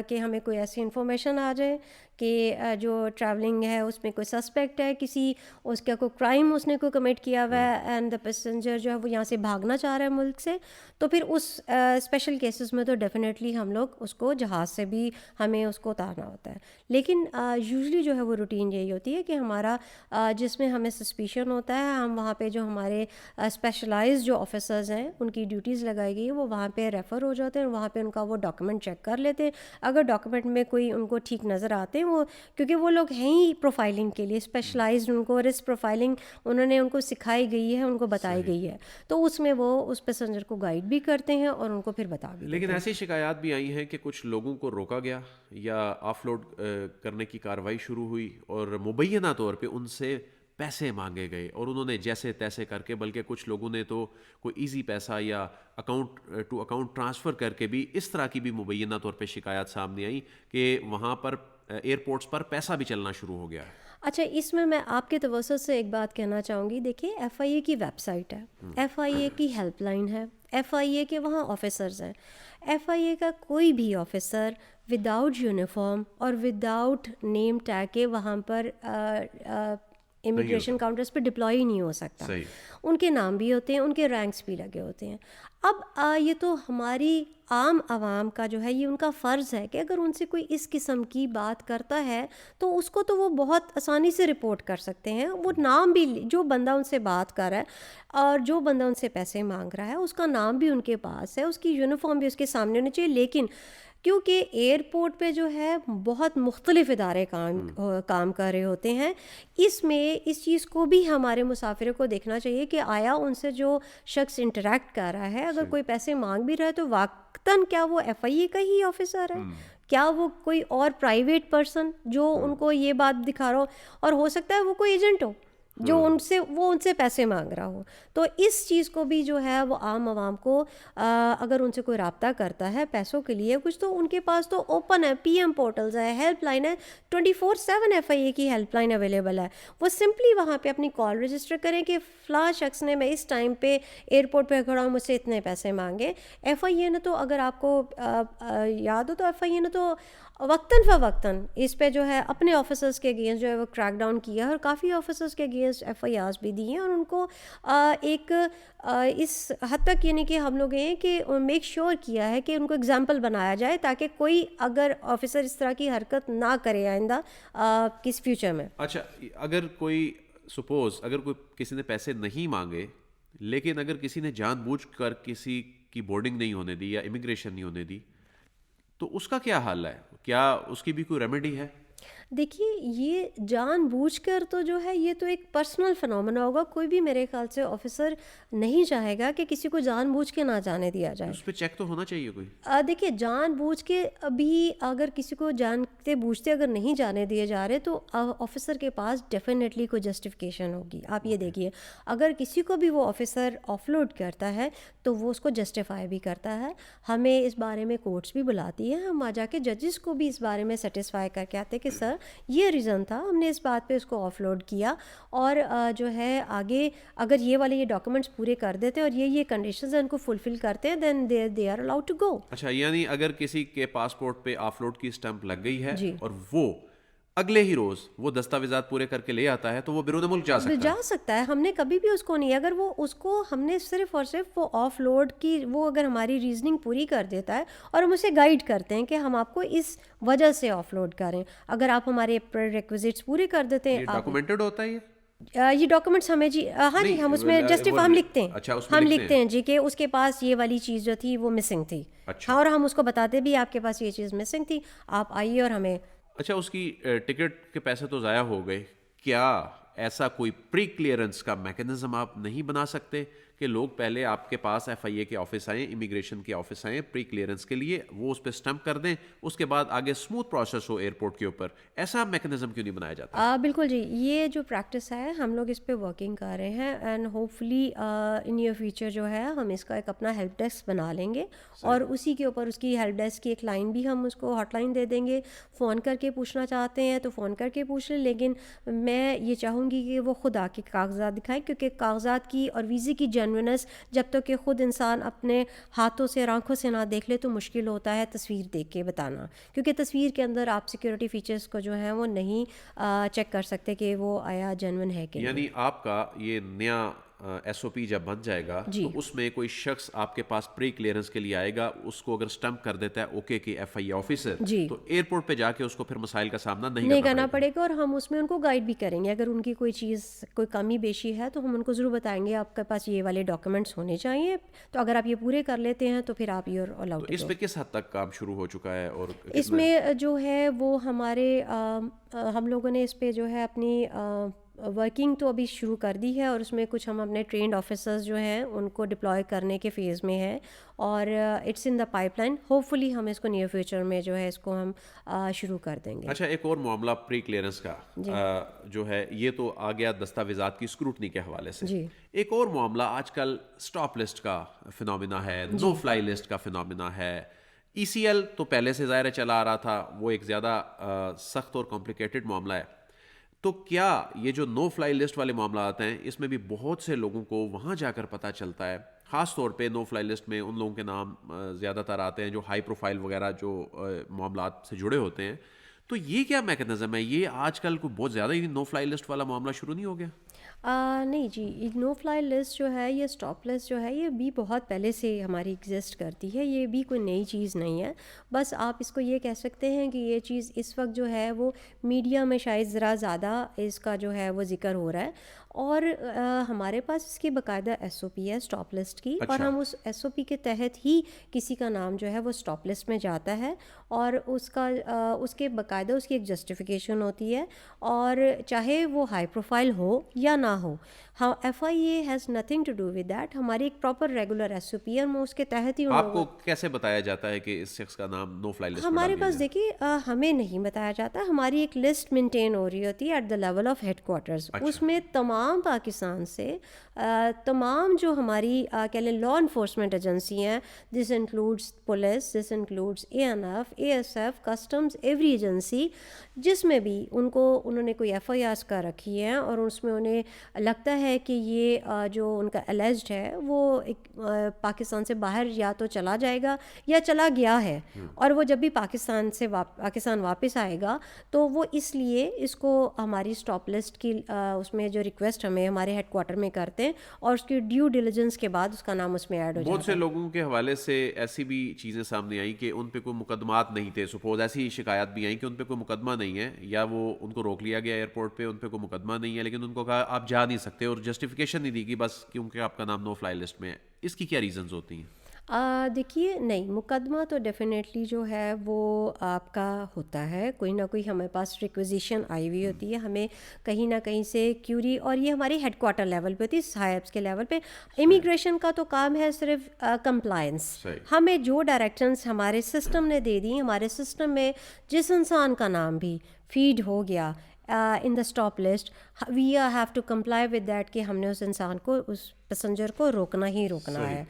کہ ہمیں کوئی ایسی انفارمیشن آ جائے کہ جو ٹریولنگ ہے اس میں کوئی سسپیکٹ ہے, کسی اس کا کوئی کرائم اس نے کوئی کمٹ کیا ہوا ہے اینڈ دا پیسنجر جو ہے وہ یہاں سے بھاگنا چاہ رہا ہے ملک سے, تو پھر اس اسپیشل کیسز میں تو ڈیفینیٹلی ہم لوگ اس کو جہاز سے بھی ہمیں اس کو اتارنا ہوتا ہے. لیکن یوزلی جو ہے وہ روٹین یہی ہوتی ہے کہ ہمارا جس میں ہمیں سسپیشن ہوتا ہے ہم وہاں پہ جو ہمارے اسپیشلائز جو آفیسرز ہیں ان کی ڈیوٹیز لگائی گئی ہیں وہ وہاں پہ ریفر ہو جاتے ہیں, وہاں پہ ان کا وہ ڈاکیومنٹ چیک کر لیتے ہیں. اگر ڈاکیومنٹ میں کوئی ان کو ٹھیک نظر آتے ہیں وہ, کیونکہ وہ لوگ ہیں ہی پروفائلنگ کے لیے اسپیشلائزڈ, ان کو رسک پروفائلنگ انہوں نے ان کو سکھائی گئی ہے, ان کو بتائی گئی ہے, تو اس میں وہ اس پیسنجر کو گائیڈ بھی کرتے ہیں اور ان کو پھر بتا بھی.
لیکن ایسی شکایات بھی آئی ہیں کہ کچھ لوگوں کو روکا گیا یا آف لوڈ کرنے کی کارروائی شروع ہوئی اور مبینہ طور پہ ان سے پیسے مانگے گئے اور انہوں نے جیسے تیسے کر کے, بلکہ کچھ لوگوں نے تو کوئی ایزی پیسہ یا اکاؤنٹ ٹو اکاؤنٹ ٹرانسفر کر کے بھی, اس طرح کی بھی مبینہ طور پہ شکایات سامنے آئی کہ وہاں پر ایئرپورٹس پر پیسہ بھی چلنا شروع ہو گیا ہے.
اچھا, اس میں آپ کے توسط سے ایک بات کہنا چاہوں گی. دیکھیے ایف آئی اے کی ویب سائٹ ہے, ایف آئی اے کی ہیلپ لائن ہے, ایف آئی اے کے وہاں آفیسرز ہیں. ایف آئی اے کا کوئی بھی آفیسر وداؤٹ یونیفارم اور وداؤٹ نیم ٹیگ کے وہاں پر امیگریشن کاؤنٹرز پہ ڈپلائی نہیں ہو سکتا. ان کے نام بھی ہوتے ہیں, ان کے رینکس بھی لگے ہوتے ہیں. اب یہ تو ہماری عام عوام کا جو ہے یہ ان کا فرض ہے کہ اگر ان سے کوئی اس قسم کی بات کرتا ہے تو اس کو تو وہ بہت آسانی سے رپورٹ کر سکتے ہیں. وہ نام بھی, جو بندہ ان سے بات کر رہا ہے اور جو بندہ ان سے پیسے مانگ رہا ہے اس کا نام بھی ان کے پاس ہے, اس کی یونیفارم بھی اس کے سامنے ہونی چاہیے. لیکن کیونکہ ایئرپورٹ پہ جو ہے بہت مختلف ادارے کام کر رہے ہوتے ہیں, اس میں اس چیز کو بھی ہمارے مسافروں کو دیکھنا چاہیے کہ آیا ان سے جو شخص انٹریکٹ کر رہا ہے اگر کوئی پیسے مانگ بھی رہا ہے تو واقعتاً کیا وہ ایف آئی اے کا ہی آفیسر ہے, کیا وہ کوئی اور پرائیویٹ پرسن جو ان کو یہ بات دکھا رہا ہو, اور ہو سکتا ہے وہ کوئی ایجنٹ ہو جو ان سے پیسے مانگ رہا ہو. تو اس چیز کو بھی جو ہے وہ عام عوام کو اگر ان سے کوئی رابطہ کرتا ہے پیسوں کے لیے کچھ, تو ان کے پاس تو اوپن ہے, پی ایم پورٹلز ہے, ہیلپ لائن ہے, 24/7 ایف آئی اے کی ہیلپ لائن اویلیبل ہے. وہ سمپلی وہاں پہ اپنی کال رجسٹر کریں کہ فلاں شخص نے میں اس ٹائم پہ ایئرپورٹ پہ کھڑا ہوں مجھ سے اتنے پیسے مانگے. ایف آئی اے نے تو, اگر آپ کو یاد ہو تو ایف آئی اے نے تو وقتاً فوقتاً اس پہ جو ہے اپنے آفیسرز کے اگینسٹ جو ہے وہ کریک ڈاؤن کیا ہے, اور کافی آفیسرز کے اگینسٹ ایف آئی آرز بھی دی ہیں, اور ان کو ایک اس حد تک یعنی کہ ہم لوگ ہیں کہ میک شیور کیا ہے کہ ان کو اگزامپل بنایا جائے تاکہ کوئی اگر آفیسر اس طرح کی حرکت نہ کرے آئندہ کس فیوچر میں.
اچھا, اگر کوئی سپوز اگر کوئی کسی نے پیسے نہیں مانگے لیکن اگر کسی نے جان بوجھ کر کسی کی بورڈنگ نہیں ہونے دی یا امیگریشن نہیں ہونے دی تو اس کا کیا حل ہے؟ کیا اس کی بھی کوئی ریمیڈی ہے؟
دیکھیے یہ جان بوجھ کر تو جو ہے یہ تو ایک پرسنل فنومنا ہوگا. کوئی بھی میرے خیال سے آفیسر نہیں چاہے گا کہ کسی کو جان بوجھ کے نہ جانے دیا جائے.
اس پہ چیک تو ہونا چاہیے کوئی.
دیکھیے جان بوجھ کے ابھی اگر کسی کو جانتے بوجھتے اگر نہیں جانے دیے جا رہے تو آفیسر کے پاس ڈیفینیٹلی کوئی جسٹیفیکیشن ہوگی. آپ یہ دیکھیے اگر کسی کو بھی وہ آفیسر آف لوڈ کرتا ہے تو وہ اس کو جسٹیفائی بھی کرتا ہے. ہمیں اس بارے میں کورٹس بھی بلاتی ہیں, ہم آ جا کے ججز کو بھی اس بارے میں سیٹسفائی کر کے آتے کہ سر یہ ریزن تھا, ہم نے اس بات پہ اس کو آف لوڈ کیا, اور جو ہے آگے اگر یہ والے یہ ڈاکومنٹس پورے کر دیتے اور یہ کنڈیشنز ہیں ان کو فلفل کرتے ہیں then they are allowed to go.
اچھا, یعنی اگر کسی کے پاسپورٹ پہ آف لوڈ کی اسٹمپ لگ گئی ہے
جی.
اور وہ اگلے ہی روز وہ دستاویزات پورے کر کے لے آتا ہے تو وہ بیرون ملک جا
سکتا ہے. ہم نے کبھی بھی اس کو نہیں, اگر وہ اس کو ہم نے صرف اور صرف وہ آف لوڈ کی وہ اگر ہماری ریزننگ پوری کر دیتا ہے اور ہم اسے گائیڈ کرتے ہیں کہ ہم آپ کو اس وجہ سے آف لوڈ کریں, اگر آپ ہمارے ریکویزٹس پورے کر دیتے ہیں.
ڈاکومنٹڈ ہوتا ہے
یہ ڈاکومنٹس ہمیں جی ہاں جی ہم اس میں ہم لکھتے ہیں, ہم لکھتے ہیں جی کہ اس کے پاس یہ والی چیز جو تھی وہ مسنگ تھی. ہاں, اور ہم اس کو بتاتے بھی آپ کے پاس یہ چیز مسنگ تھی, آپ آئیے اور ہمیں.
اچھا, اس کی ٹکٹ کے پیسے تو ضائع ہو گئے, کیا ایسا کوئی پری کلیئرنس کا میکینزم آپ نہیں بنا سکتے کہ لوگ پہلے آپ کے پاس ایف آئی اے کے آفس آئیں, امیگریشن کے آفس آئیں پری کلیئرنس کے لیے, وہ اس پہ اسٹمپ کر دیں, اس کے بعد آگے اسموتھ پروسیس ہو ایئرپورٹ کے اوپر؟ ایسا میکینزم کیوں نہیں بنایا جاتا؟
بالکل جی, یہ جو پریکٹس ہے ہم لوگ اس پہ ورکنگ کر رہے ہیں and hope fully in near future جو ہے ہم اس کا ایک اپنا ہیلپ ڈیسک بنا لیں گے اور اسی کے اوپر اس کی ہیلپ ڈیسک کی ایک لائن بھی ہم اس کو ہاٹ لائن دے دیں گے. فون کر کے پوچھنا چاہتے ہیں تو فون کر کے پوچھ لیں, لیکن میں یہ چاہوں گی کہ وہ خود آ کے کاغذات دکھائیں, کیونکہ کاغذات کی اور ویزے کی جینوینس جب تک کہ خود انسان اپنے ہاتھوں سے اور آنکھوں سے نہ دیکھ لے تو مشکل ہوتا ہے تصویر دیکھ کے بتانا, کیونکہ تصویر کے اندر آپ سیکورٹی فیچرز کو جو ہیں وہ نہیں چیک کر سکتے کہ وہ آیا جینوین ہے کہ.
یعنی آپ کا یہ نیا ایس او پی جب بن جائے گا تو اس میں کوئی شخص آپ کے پاس پری کلیئرنس کے لیے آئے گا, اس کو اگر اسٹمپ کر دیتا ہے اوکے کہ ایف آئی اے آفیسر, تو ایئرپورٹ پہ جا کے اس کو پھر مسائل کا سامنا نہیں
کرنا پڑے گا, اور ہم اس میں ان کو گائیڈ بھی کریں گے. اگر ان کی کوئی چیز کوئی کمی بیشی ہے تو ہم ان کو ضرور بتائیں گے آپ کے پاس یہ والے ڈاکومنٹس ہونے چاہیے, تو اگر آپ یہ پورے کر لیتے ہیں تو پھر آپ یہ الاؤڈ.
اس پہ کس حد تک کام شروع ہو چکا ہے؟ اور
اس میں جو ہے وہ ہمارے ہم لوگوں نے اس پہ جو ہے اپنی ورکنگ تو ابھی شروع کر دی ہے, اور اس میں کچھ ہم اپنے ٹرینڈ آفیسرز جو ہیں ان کو ڈپلوائے کرنے کے فیز میں ہیں, اور اٹس ان دا پائپ لائن. ہوپ فلی ہم اس کو نیئر فیوچر میں جو ہے اس کو ہم شروع کر دیں گے.
اچھا, ایک اور معاملہ پری کلیئرنس کا جو ہے یہ تو آ گیا دستاویزات کی اسکروٹنی کے حوالے سے. ایک اور معاملہ آج کل اسٹاپ لسٹ کا فنومینا ہے, نو فلائی لسٹ کا فنومینا ہے. ای سی ایل تو پہلے سے ظاہر چلا آ رہا تھا, وہ ایک زیادہ سخت اور کمپلیکیٹڈ معاملہ ہے. تو کیا یہ جو نو فلائی لسٹ والے معاملات ہیں اس میں بھی بہت سے لوگوں کو وہاں جا کر پتہ چلتا ہے, خاص طور پہ نو فلائی لسٹ میں ان لوگوں کے نام زیادہ تر آتے ہیں جو ہائی پروفائل وغیرہ جو معاملات سے جڑے ہوتے ہیں, تو یہ کیا میکینزم ہے؟ یہ آج کل کوئی بہت زیادہ ہی نو فلائی لسٹ والا معاملہ شروع نہیں ہو گیا؟
نہیں جی, نو فلائی لسٹ جو ہے یہ اسٹاپ لسٹ جو ہے یہ بھی بہت پہلے سے ہماری ایگزسٹ کرتی ہے, یہ بھی کوئی نئی چیز نہیں ہے. بس آپ اس کو یہ کہہ سکتے ہیں کہ یہ چیز اس وقت جو ہے وہ میڈیا میں شاید ذرا زیادہ اس کا جو ہے وہ ذکر ہو رہا ہے, اور ہمارے پاس اس کی باقاعدہ ایس او پی ہے اسٹاپ لسٹ کی, اور ہم اس ایس او پی کے تحت ہی کسی کا نام جو ہے وہ اسٹاپ لسٹ میں جاتا ہے, اور اس کے باقاعدہ اس کی ایک جسٹیفیکیشن ہوتی ہے, اور چاہے وہ ہائی پروفائل ہو یا نہ ہو. ہاں, F I A has nothing to do with that. ہماری ایک proper regular S O P ہے, اور اس کے تحت ہی
آپ کو کیسے بتایا جاتا ہے کہ اس شخص کا نام نو فلائی لسٹ؟
ہمارے پاس دیکھیے ہمیں نہیں بتایا جاتا, ہماری ایک لسٹ مینٹین ہو رہی ہوتی ہے at the level of headquarters. اس میں تمام پاکستان سے تمام جو ہماری کہہ لیں لا انفورسمنٹ ایجنسی ہیں, this includes police, this includes A N F, A S F, customs, every agency جس میں بھی انہوں نے کوئی ایف آئی آرز کر رکھی ہے اور اس میں انہیں لگتا ہے کہ یہ جو ان کا الیجڈ ہے وہ ایک پاکستان سے باہر یا تو چلا جائے گا یا چلا گیا ہے, اور وہ جب بھی پاکستان واپس آئے گا تو وہ اس لیے اس کو ہماری اسٹاپ لسٹ کی اس میں جو ریکویسٹ ہمیں ہمارے ہیڈ کوارٹر میں کرتے ہیں, اور اس کی ڈیو ڈیلیجنس کے بعد اس کا نام اس میں ایڈ ہو جاتا ہے.
بہت سے لوگوں کے حوالے سے ایسی بھی چیزیں سامنے آئیں کہ ان پہ کوئی مقدمات نہیں تھے, سپوز ایسی شکایات بھی آئیں کہ ان پہ کوئی مقدمہ نہیں ہے, یا وہ ان کو روک لیا گیا ایئرپورٹ پہ, ان پہ کوئی مقدمہ نہیں ہے, لیکن ان کو کہا آپ جا نہیں سکتے, اور جسٹیفیکیشن نہیں دی گئی بس کیونکہ آپ کا نام نو فلائی لسٹ میں ہے. اس کی کیا ریزنز ہوتی ہیں؟
دیکھیے نہیں, مقدمہ تو ڈیفینیٹلی جو ہے وہ آپ کا ہوتا ہے, کوئی نہ کوئی ہمارے پاس ریکویزیشن آئی ہوئی ہوتی ہے, ہمیں کہیں نہ کہیں سے کیوری, اور یہ ہماری ہیڈ کوارٹر لیول پہ ہوتی ہے, صاحب کے لیول پہ. امیگریشن کا تو کام ہے صرف کمپلائنس, ہمیں جو ڈائریکشنس ہمارے سسٹم نے دے دی, ہمارے سسٹم میں جس انسان کا نام بھی فیڈ ہو گیا in the stop list, we have to comply with that کہ ہم نے اس انسان کو, اس پیسنجر کو روکنا ہی روکنا ہے.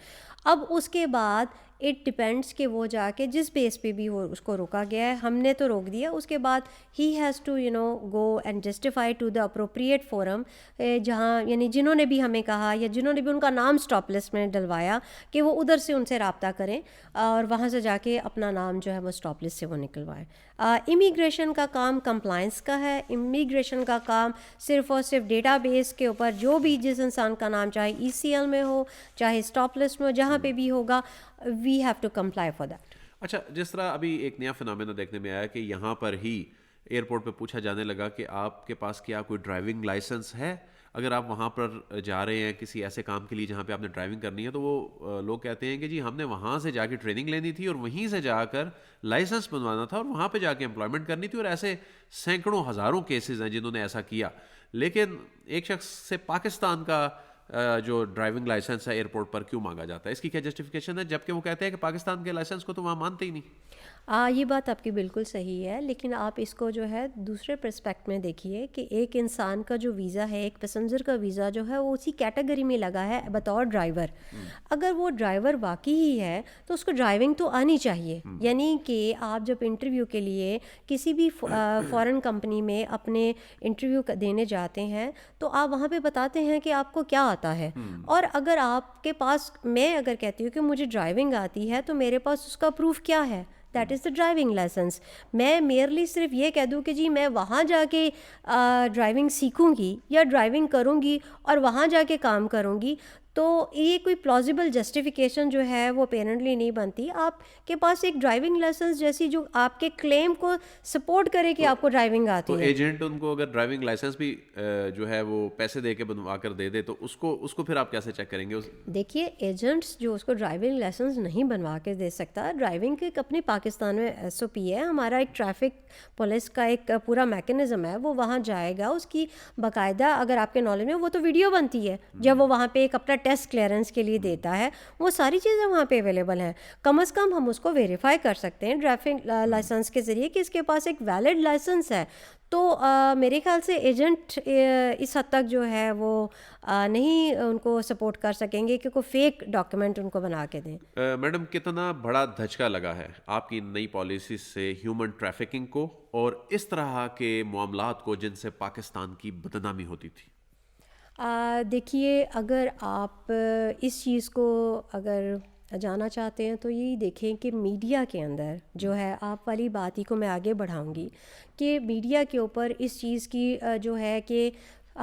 اب اس کے بعد اٹ ڈپینڈس کہ وہ جا کے جس بیس پہ بھی وہ اس کو روکا گیا ہے, ہم نے تو روک دیا, اس کے بعد ہی has to go and justify to the appropriate forum, جہاں یعنی جنہوں نے بھی ہمیں کہا یا جنہوں نے بھی ان کا نام اسٹاپ لسٹ میں ڈلوایا کہ وہ ادھر سے ان سے رابطہ کریں اور وہاں سے جا کے اپنا نام جو ہے وہ اسٹاپ لسٹ سے وہ نکلوائیں. امیگریشن کا کام کمپلائنس کا ہے. امیگریشن کا کام صرف اور صرف ڈیٹا بیس کے اوپر جو بھی جس انسان کا نام چاہے ECL میں ہو, چاہے اسٹاپ لسٹ میں ہو, جہاں پہ بھی ہوگا, we have to comply for that.
اچھا, جس طرح ابھی ایک نیا فنامنا دیکھنے میں آیا کہ یہاں پر ہی ایئرپورٹ پہ پوچھا جانے لگا کہ آپ کے پاس کیا کوئی ڈرائیونگ لائسنس ہے. اگر آپ وہاں پر جا رہے ہیں کسی ایسے کام کے لیے جہاں پہ آپ نے ڈرائیونگ کرنی ہے, تو وہ لوگ کہتے ہیں کہ جی ہم نے وہاں سے جا کے ٹریننگ لینی تھی اور وہیں سے جا کر لائسنس بنوانا تھا اور وہاں پہ جا کے امپلائمنٹ کرنی تھی. اور ایسے سینکڑوں ہزاروں کیسز ہیں جنہوں نے ایسا کیا. لیکن ایک شخص سے پاکستان کا جو ڈرائیونگ لائسنس ہے ایئرپورٹ پر کیوں مانگا جاتا ہے, اس کی کیا جسٹیفیکیشن ہے, جبکہ وہ کہتے ہیں کہ پاکستان کے لائسنس کو تو وہاں مانتے ہی نہیں.
یہ بات آپ کی بالکل صحیح ہے, لیکن آپ اس کو جو ہے دوسرے پرسپیکٹ میں دیکھیے کہ ایک انسان کا جو ویزا ہے, ایک پیسنجر کا ویزا جو ہے وہ اسی کیٹیگری میں لگا ہے بطور ڈرائیور. اگر وہ ڈرائیور واقعی ہی ہے تو اس کو ڈرائیونگ تو آنی چاہیے. یعنی کہ آپ جب انٹرویو کے لیے کسی بھی فورن کمپنی میں اپنے انٹرویو دینے جاتے ہیں تو آپ وہاں پہ بتاتے ہیں کہ آپ کو کیا آتا ہے, اور اگر آپ کے پاس, میں اگر کہتی ہوں کہ مجھے ڈرائیونگ آتی ہے تو میرے پاس اس کا پروف کیا ہے, that is the driving licence. میں میئرلی صرف یہ کہہ دوں کہ جی میں وہاں جا کے ڈرائیونگ سیکھوں گی یا ڈرائیونگ کروں گی اور وہاں جا کے کام کروں گی, تو یہ کوئی پلازیبل جسٹیفیکیشن جو ہے وہ پیرنٹلی نہیں بنتی. آپ کے پاس ایک ڈرائیونگ لائسنس جیسی جو آپ کے کلیم کو سپورٹ کرے کہ آپ کو ڈرائیونگ آتی ہے.
تو ایجنٹ ان کو اگر ڈرائیونگ لائسنس بھی جو ہے وہ پیسے دے کے بنوا کر دے دے تو اس کو پھر آپ کیسے چیک کریں گے؟
دیکھیے ایجنٹس جو اس کو ڈرائیونگ لائسنس نہیں بنوا کے دے سکتا. ڈرائیونگ کے اپنے پاکستان میں SOP ہے, ہمارا ایک ٹریفک پولیس کا ایک پورا میکینزم ہے, وہ وہاں جائے گا, اس کی باقاعدہ اگر آپ کے نالج میں وہ تو ویڈیو بنتی ہے جب وہ وہاں پہ ایک اپنا ٹیسٹ کلیئرنس کے لیے دیتا ہے, وہ ساری چیزیں وہاں پہ اویلیبل ہیں. کم از کم ہم اس کو ویریفائی کر سکتے ہیں ڈرائیونگ لائسنس کے ذریعے کہ اس کے پاس ایک ویلڈ لائسنس ہے. تو میرے خیال سے ایجنٹ اس حد تک جو ہے وہ نہیں ان کو سپورٹ کر سکیں گے کہ کوئی فیک ڈاکیومنٹ ان کو بنا کے دیں.
میڈم, کتنا بڑا دھچکا لگا ہے آپ کی نئی پالیسی سے ہیومن ٹریفکنگ کو اور اس طرح کے معاملات کو جن سے پاکستان کی بدنامی ہوتی تھی؟
دیکھیے, اگر آپ اس چیز کو اگر جانا چاہتے ہیں تو یہی دیکھیں کہ میڈیا کے اندر جو ہے, آپ والی بات ہی کو میں آگے بڑھاؤں گی کہ میڈیا کے اوپر اس چیز کی جو ہے کہ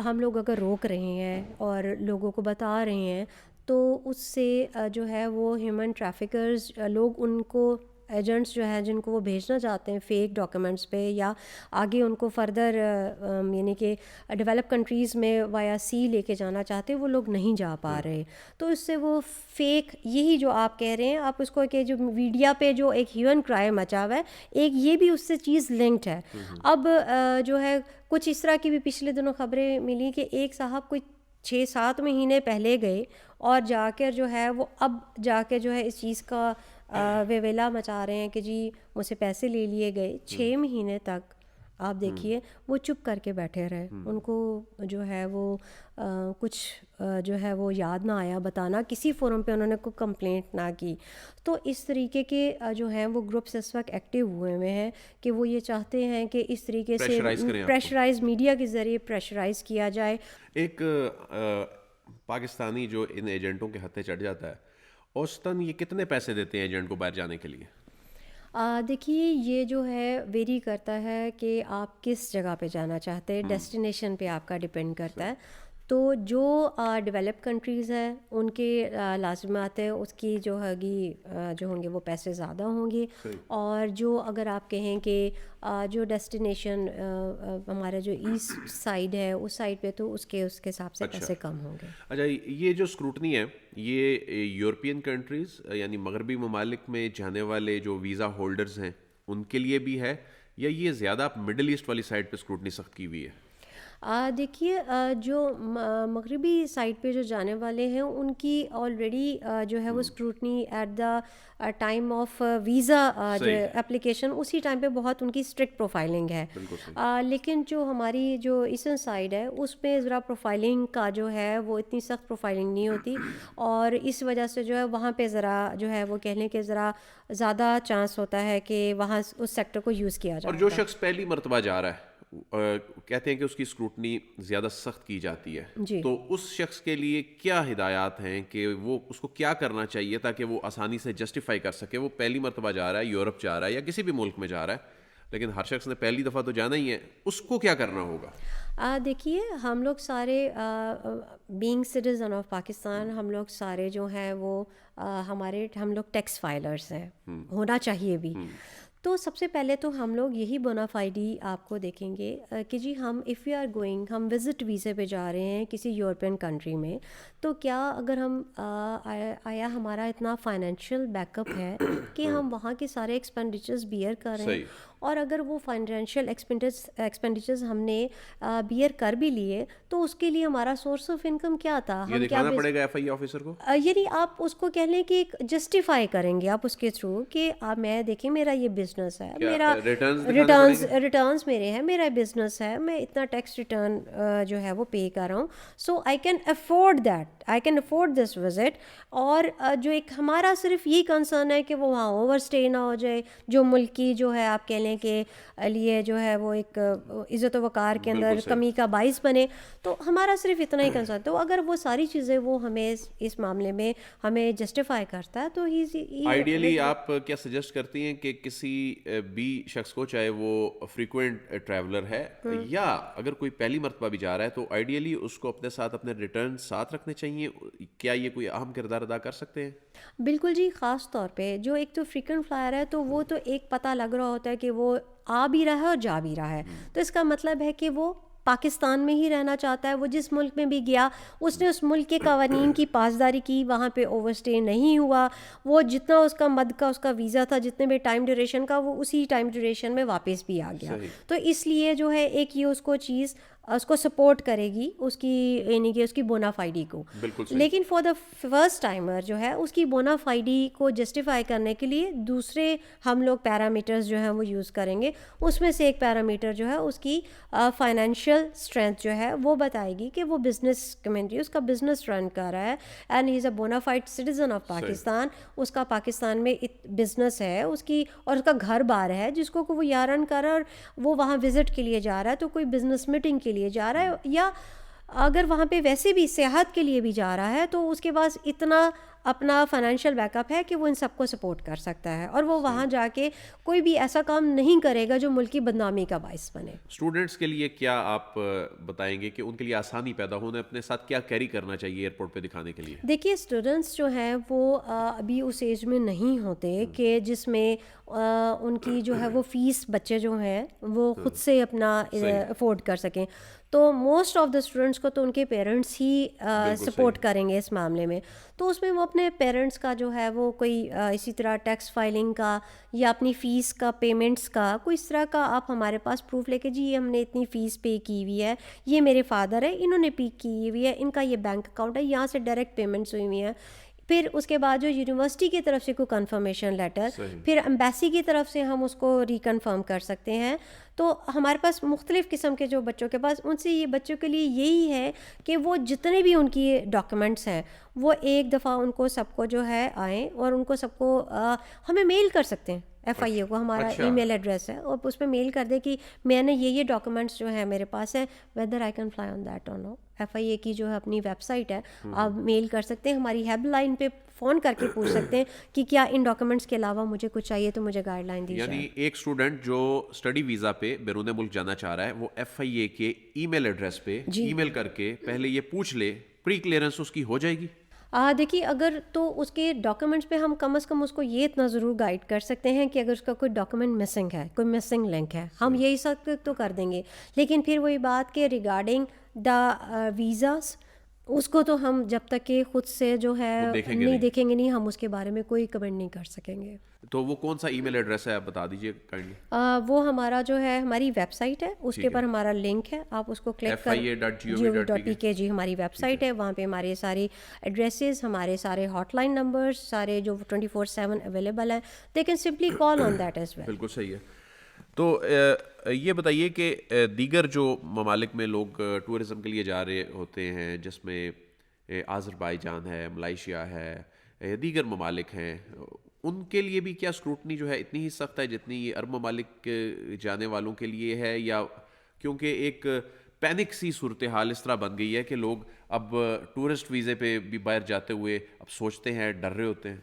ہم لوگ اگر روک رہے ہیں اور لوگوں کو بتا رہے ہیں تو اس سے جو ہے وہ ہیومن ٹریفکرز لوگ ان کو ایجنٹس جو ہیں جن کو وہ بھیجنا چاہتے ہیں فیک ڈاکیومنٹس پہ یا آگے ان کو فردر یعنی کہ ڈیولپ کنٹریز میں وایا سی لے کے جانا چاہتے ہیں, وہ لوگ نہیں جا پا رہے. تو اس سے وہ فیک, یہی جو آپ کہہ رہے ہیں آپ اس کو کہ جو میڈیا پہ جو ایک ہیومن کرائم مچا ہوا ہے, ایک یہ بھی اس سے چیز لنکڈ ہے. اب جو ہے کچھ اس طرح کی بھی پچھلے دنوں خبریں ملی کہ ایک صاحب کوئی 6-7 مہینے پہلے گئے اور جا کر جو ہے وہ اب جا کے جو ہے اس چیز کا ویلا مچا رہے ہیں کہ جی مجھ سے پیسے لے لیے گئے. 6 مہینے تک آپ دیکھیے وہ چپ کر کے بیٹھے رہے, ان کو جو ہے وہ کچھ جو ہے وہ یاد نہ آیا بتانا, کسی فورم پہ انہوں نے کوئی کمپلینٹ نہ کی. تو اس طریقے کے جو ہیں وہ گروپس اس وقت ایکٹیو ہوئے ہیں کہ وہ یہ چاہتے ہیں کہ اس طریقے سے پریشرائز میڈیا کے ذریعے پریشرائز کیا جائے.
ایک پاکستانی جو ان ایجنٹوں کے ہتھے چڑھ جاتا ہے, اوسطاً یہ کتنے پیسے دیتے ہیں ایجنٹ کو باہر جانے کے لیے؟
دیکھیے یہ جو ہے ویری کرتا ہے کہ آپ کس جگہ پہ جانا چاہتے ہیں, ڈیسٹینیشن پہ آپ کا ڈپینڈ کرتا ہے. تو جو ڈیولپ کنٹریز ہیں ان کے لازمات ہے اس کی جو ہوگی جو ہوں گے وہ پیسے زیادہ ہوں گے, اور جو اگر آپ کہیں کہ جو ڈیسٹینیشن ہمارا جو ایسٹ سائڈ ہے اس سائڈ پہ تو اس کے حساب سے پیسے کم ہوں گے.
اچھا, یہ جو اسکروٹنی ہے یہ یورپین کنٹریز یعنی مغربی ممالک میں جانے والے جو ویزا ہولڈرز ہیں ان کے لیے بھی ہے, یا یہ زیادہ مڈل ایسٹ والی سائڈ پہ اسکروٹنی سخت کی ہوئی ہے؟
دیکھیے جو مغربی سائڈ پہ جو جانے والے ہیں ان کی آلریڈی جو ہے وہ scrutiny at the time of visa جو اپلیکیشن اسی ٹائم پہ بہت ان کی اسٹرکٹ پروفائلنگ ہے, لیکن جو ہماری جو ایسٹرن سائڈ ہے اس پہ ذرا پروفائلنگ کا جو ہے وہ اتنی سخت پروفائلنگ نہیں ہوتی, اور اس وجہ سے جو ہے وہاں پہ ذرا جو ہے وہ کہہ لیں کہ ذرا زیادہ چانس ہوتا ہے کہ وہاں اس سیکٹر کو یوز کیا جائے.
اور جو شخص پہلی مرتبہ جا رہا ہے کہتے ہیں کہ اس کی اسکروٹنی زیادہ سخت کی جاتی ہے, تو اس شخص کے لیے کیا ہدایات ہیں کہ وہ اس کو کیا کرنا چاہیے تاکہ وہ آسانی سے جسٹیفائی کر سکے؟ وہ پہلی مرتبہ جا رہا ہے, یورپ جا رہا ہے یا کسی بھی ملک میں جا رہا ہے, لیکن ہر شخص نے پہلی دفعہ تو جانا ہی ہے, اس کو کیا کرنا ہوگا؟
دیکھیے ہم لوگ سارے بینگ سٹیزن آف پاکستان ہم لوگ سارے جو ہیں وہ ہم لوگ ٹیکس فائلرز ہیں, ہونا چاہیے بھی. تو سب سے پہلے تو ہم لوگ یہی بونافائیڈی آپ کو دیکھیں گے کہ جی ہم اف یو آر گوئنگ, ہم وزٹ ویزے پہ جا رہے ہیں کسی یورپین کنٹری میں, تو کیا اگر ہم آیا ہمارا اتنا فائنینشیل بیک اپ ہے کہ ہم وہاں کے سارے ایکسپینڈیچرز بیئر کر رہے ہیں, اور اگر وہ فائنینشیل ایکسپینڈیچرز ہم نے بیئر کر بھی لیے تو اس کے لیے ہمارا سورس آف انکم کیا تھا,
یہ دکھانا پڑے گا ایف آئی آفیسر کو.
یعنی آپ اس کو کہہ لیں کہ ایک جسٹیفائی کریں گے آپ اس کے تھرو کہ میں دیکھیں میرا یہ بزنس ہے, میرا ریٹرنز میرے ہیں, میرا بزنس ہے, میں اتنا ٹیکس ریٹرن جو ہے وہ پے کر رہا ہوں, so I can afford that, I can afford this visit. اور جو ایک ہمارا صرف یہی کنسرن ہے کہ وہ وہاں اوور اسٹے نہ ہو جائے, جو ملک کی جو ہے آپ کہہ لیں کہ لیے جو ہے وہ ایک عزت و وقار کے اندر کمی کا باعث بنے, تو ہمارا صرف اتنا ہی کنسرن. تو اگر وہ ساری چیزیں وہ ہمیں اس معاملے میں ہمیں جسٹیفائی کرتا ہے تو
آئیڈیلی آپ کیا سجیسٹ کرتی ہیں کہ کسی بھی شخص کو, چاہے وہ فریکوینٹ ٹریولر ہے یا اگر کوئی پہلی مرتبہ بھی جا رہا ہے, تو آئیڈیلی اس کو اپنے ساتھ اپنے ریٹرن ساتھ رکھنے چاہیے؟ کیا یہ کوئی اہم کردار ادا کر سکتے ہیں؟
بالکل جی, خاص طور پہ جو ایک تو فریکوینٹ فلائر ہے تو وہ تو ایک پتہ لگ رہا ہوتا ہے کہ وہ آ بھی رہا ہے اور جا بھی رہا ہے, تو اس کا مطلب ہے کہ وہ پاکستان میں ہی رہنا چاہتا ہے. وہ جس ملک میں بھی گیا اس نے اس ملک کے قوانین کی پاسداری کی, وہاں پہ اوور اسٹے نہیں ہوا, وہ جتنا اس کا مد کا اس کا ویزا تھا, جتنے بھی ٹائم ڈیوریشن کا, وہ اسی ٹائم ڈیوریشن میں واپس بھی آ گیا. تو اس لیے جو ہے ایک یہ اس کو چیز اس کو سپورٹ کرے گی اس کی یعنی کہ اس کی بونافائیڈی کو. لیکن فار دا فرسٹ ٹائمر جو ہے اس کی بونافائیڈی کو جسٹیفائی کرنے کے لیے دوسرے ہم لوگ پیرامیٹرز جو ہیں وہ یوز کریں گے. اس میں سے ایک پیرامیٹر جو ہے اس کی فائنینشیل اسٹرینتھ جو ہے وہ بتائے گی کہ وہ بزنس کمیونٹی اس کا بزنس رن کر رہا ہے and he is a bonafide citizen of Pakistan. اس کا پاکستان میں بزنس ہے اس کی, اور اس کا گھر بار ہے جس کو وہ یا رن کر رہا ہے, اور وہ وہاں وزٹ کے لیے جا رہا ہے, تو کوئی بزنس میٹنگ کے لیے جا رہا ہے, یا اگر وہاں پہ ویسے بھی سیاحت کے لیے بھی جا رہا ہے تو اس کے پاس اتنا اپنا فائنینشیل بیک اپ ہے کہ وہ ان سب کو سپورٹ کر سکتا ہے, اور وہ وہاں جا کے کوئی بھی ایسا کام نہیں کرے گا جو ملک کی بدنامی کا باعث بنے.
اسٹوڈنٹس کے لیے کیا آپ بتائیں گے کہ ان کے لیے آسانی پیدا ہو, انہیں اپنے ساتھ کیا کیری کرنا چاہیے ایئرپورٹ پہ دکھانے کے لیے؟
دیکھیے اسٹوڈنٹس جو ہیں وہ ابھی اس ایج میں نہیں ہوتے کہ جس میں ان کی جو ہے وہ فیس بچے جو ہیں وہ خود سے اپنا افورڈ کر سکیں. تو موسٹ آف دا اسٹوڈنٹس کو تو ان کے پیرنٹس ہی سپورٹ کریں گے اس معاملے میں. تو اس میں وہ اپنے پیرنٹس کا جو ہے وہ کوئی اسی طرح ٹیکس فائلنگ کا یا اپنی فیس کا پیمنٹس کا کوئی اس طرح کا آپ ہمارے پاس پروف لے کے جی یہ ہم نے اتنی فیس پے کی ہوئی ہے, یہ میرے فادر ہے انہوں نے پے کی ہوئی ہے, ان کا یہ بینک اکاؤنٹ ہے, یہاں سے ڈائریکٹ پیمنٹس ہوئی ہوئی ہیں. پھر اس کے بعد جو یونیورسٹی کی طرف سے کوئی کنفرمیشن لیٹر, پھر امبیسی کی طرف سے ہم اس کو ریکنفرم کر سکتے ہیں. تو ہمارے پاس مختلف قسم کے جو بچوں کے پاس, ان سے یہ بچوں کے لیے یہی ہے کہ وہ جتنے بھی ان کی ڈاکیومنٹس ہیں وہ ایک دفعہ ان کو سب کو جو ہے آئیں اور ان کو سب کو ہمیں میل کر سکتے ہیں. FIA کو ہمارا ای میل ایڈریس ہے, اور اس پہ میل کر دے کہ میں نے یہ ڈاکومنٹس جو ہے میرے پاس ہیں, whether I can fly on that اور نو. FIA کی جو ہے اپنی ویب سائٹ ہے, آپ میل کر سکتے ہیں, ہماری ہیلپ لائن پہ فون کر کے پوچھ سکتے ہیں کہ کیا ان ڈاکومنٹس کے علاوہ مجھے کچھ چاہیے تو مجھے گائیڈ لائن دی جائے.
یعنی ایک اسٹوڈنٹ جو اسٹڈی ویزا پہ بیرون ملک جانا چاہ رہا ہے وہ FIA کے ای میل ایڈریس پہ ای میل کر کے پہلے یہ پوچھ لے, پری کلیئرنس اس کی ہو جائے گی.
دیکھیے اگر تو اس کے ڈاکومنٹس پہ ہم کم از کم اس کو یہ اتنا ضرور گائیڈ کر سکتے ہیں کہ اگر اس کا کوئی ڈاکومنٹ مسنگ ہے, کوئی مسنگ لنک ہے, ہم یہی سب تو کر دیں گے. لیکن پھر وہی بات کہ ریگارڈنگ دا ویزاز, اس کو تو ہم جب تک کہ خود سے جو ہے نہیں دیکھیں گے نہیں, ہم اس کے بارے میں کوئی کمنٹ نہیں کر سکیں گے.
تو وہ کون سا ای میل ایڈریس ہے آپ بتا دیجیے کائنڈلی.
وہ ہمارا جو ہے ہماری ویب سائٹ ہے, اس کے اوپر ہمارا لنک ہے, آپ اس کو کلک کر FIA.gov.pk جی ہماری ویب سائٹ ہے, وہاں پہ ہمارے ساری ایڈریسز, ہمارے سارے ہاٹ لائن نمبرز سارے جو 24/7 اویلیبل ہیں, they can simply call on that as well.
بالکل صحیح ہے. تو یہ بتائیے کہ دیگر جو ممالک میں لوگ ٹورزم کے لیے جا رہے ہوتے ہیں, جس میں آذربائیجان ہے, ملائیشیا ہے, دیگر ممالک ہیں, ان کے لیے بھی کیا اسکروٹنی جو ہے اتنی ہی سخت ہے جتنی یہ عرب ممالک جانے والوں کے لیے ہے, یا کیونکہ ایک پینک سی صورتحال اس طرح بن گئی ہے کہ لوگ اب ٹورسٹ ویزے پہ بھی باہر جاتے ہوئے اب سوچتے ہیں, ڈر رہے ہوتے ہیں؟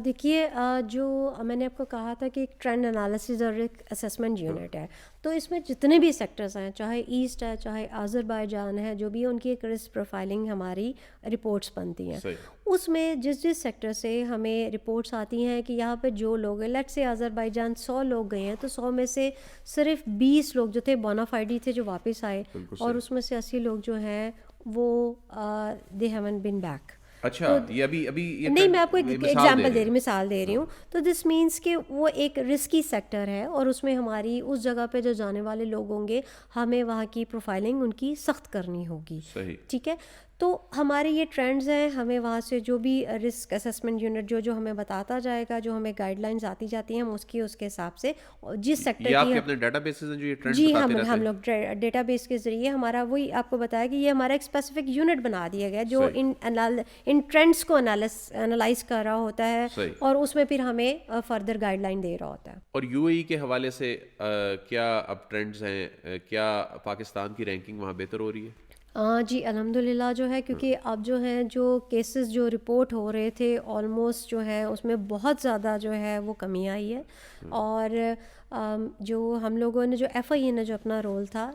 دیکھیے جو میں نے آپ کو کہا تھا کہ ایک ٹرینڈ انالیسز اور ایک اسیسمنٹ یونٹ ہے, تو اس میں جتنے بھی سیکٹرز ہیں, چاہے ایسٹ ہے, چاہے آذربائیجان ہے, جو بھی ان کی ایک رسک پروفائلنگ ہماری رپورٹس بنتی ہیں, اس میں جس سیکٹر سے ہمیں رپورٹس آتی ہیں کہ یہاں پہ جو لوگ ہیں, لیٹ سے آذربائیجان 100 لوگ گئے ہیں, تو 100 میں سے صرف 20 لوگ جو تھے بونافائیڈی تھے جو واپس آئے, اور اس میں سے 80 لوگ جو ہیں وہ دے ہیون بین بیک.
اچھا, یہ ابھی
نہیں, میں آپ کو ایک ایگزامپل دے رہی ہوں, مثال دے رہی ہوں. تو دس مینس کہ وہ ایک رسکی سیکٹر ہے, اور اس میں ہماری اس جگہ پہ جو جانے والے لوگ ہوں گے, ہمیں وہاں کی پروفائلنگ ان کی سخت کرنی ہوگی. ٹھیک ہے, تو ہمارے یہ ٹرینڈز ہیں, ہمیں وہاں سے جو بھی رسک اسیسمنٹ یونٹ جو ہمیں بتاتا جائے گا, جو ہمیں گائیڈ لائنز آتی جاتی ہیں, ہم اس کے حساب سے جس سیکٹر کی
اپنے ڈیٹا بیسز ہیں جو یہ ٹرینڈ
جی ہم لوگ ڈیٹا بیس کے ذریعے ہمارا وہی آپ کو بتایا کہ یہ ہمارا ایک اسپیسیفک یونٹ بنا دیا گیا جو ان ٹرینڈس کو انالائز کر رہا ہوتا ہے, اور اس میں پھر ہمیں فردر گائیڈ لائن دے رہا ہوتا ہے.
اور UAE کے حوالے سے کیا اب ٹرینڈز ہیں, کیا پاکستان کی رینکنگ وہاں بہتر ہو رہی ہے؟
جی الحمدللہ جو ہے, کیونکہ اب جو ہیں جو کیسز جو رپورٹ ہو رہے تھے آلموسٹ جو ہے اس میں بہت زیادہ جو ہے وہ کمی آئی ہے, اور جو ہم لوگوں نے جو FIA نے جو اپنا رول تھا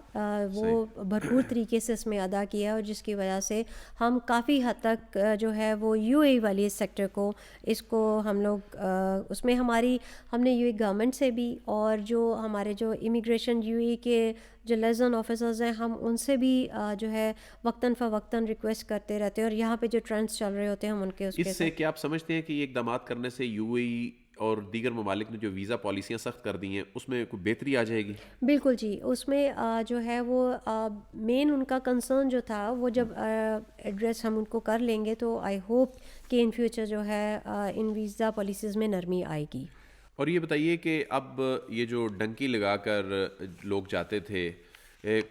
وہ بھرپور طریقے سے اس میں ادا کیا, اور جس کی وجہ سے ہم کافی حد تک جو ہے وہ UAE والی سیکٹر کو اس کو ہم لوگ اس میں ہم نے UAE گورنمنٹ سے بھی, اور جو ہمارے جو امیگریشن UAE کے جو لیزن آفیسرز ہیں, ہم ان سے بھی جو ہے وقتاً فوقتاً ریکویسٹ کرتے رہتے ہیں, اور یہاں پہ جو ٹرینڈس چل رہے ہوتے ہیں ہم ان کے
اس سے کیا آپ سمجھتے ہیں کہ یہ اقدامات کرنے سے UAE اور دیگر ممالک نے جو ویزا پالیسیاں سخت کر دی ہیں اس میں کوئی بہتری آ جائے گی؟
بالکل جی, اس میں جو ہے وہ مین ان کا کنسرن جو تھا وہ جب ایڈریس ہم ان کو کر لیں گے, تو آئی ہوپ کہ ان فیوچر جو ہے ان ویزا پالیسیز میں نرمی آئے گی.
اور یہ بتائیے کہ اب یہ جو ڈنکی لگا کر لوگ جاتے تھے,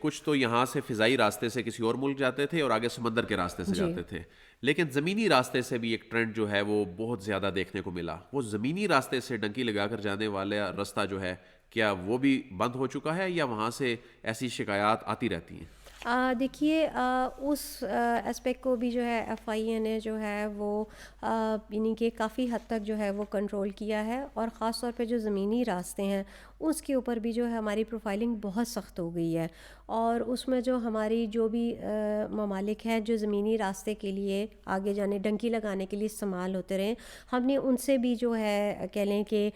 کچھ تو یہاں سے فضائی راستے سے کسی اور ملک جاتے تھے اور آگے سمندر کے راستے سے جاتے تھے, لیکن زمینی راستے سے بھی ایک ٹرینڈ جو ہے وہ بہت زیادہ دیکھنے کو ملا. وہ زمینی راستے سے ڈنکی لگا کر جانے والا راستہ جو ہے, کیا وہ بھی بند ہو چکا ہے یا وہاں سے ایسی شکایات آتی رہتی ہیں؟
دیکھیے اس اسپیکٹ کو بھی جو ہے FIA نے جو ہے وہ یعنی کہ کافی حد تک جو ہے وہ کنٹرول کیا ہے, اور خاص طور پہ جو زمینی راستے ہیں اس کے اوپر بھی جو ہے ہماری پروفائلنگ بہت سخت ہو گئی ہے, اور اس میں جو ہماری جو بھی ممالک ہیں جو زمینی راستے کے لیے آگے جانے ڈنکی لگانے کے لیے استعمال ہوتے رہے, ہم نے ان سے بھی جو ہے کہہ لیں کہ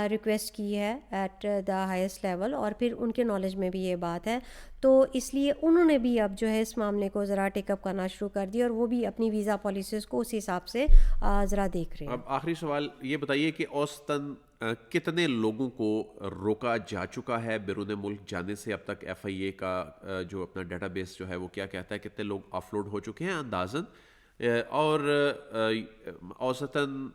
ریکویسٹ کی ہے ایٹ دا ہائیسٹ لیول, اور پھر ان کے نالج میں بھی یہ بات ہے, تو اس لیے انہوں نے بھی اب جو ہے اس معاملے کو ذرا ٹیک اپ کرنا شروع کر دیا, اور وہ بھی اپنی ویزا پالیسیز کو اسی حساب سے ذرا دیکھ رہے ہیں.
اب آخری سوال یہ بتائیے کہ اوسطاً کتنے لوگوں کو روکا جا چکا ہے بیرون ملک جانے سے اب تک؟ FIA کا جو اپنا ڈیٹا بیس جو ہے وہ کیا کہتا ہے, کتنے لوگ آف لوڈ ہو چکے ہیں اندازاً, اور اوسطاً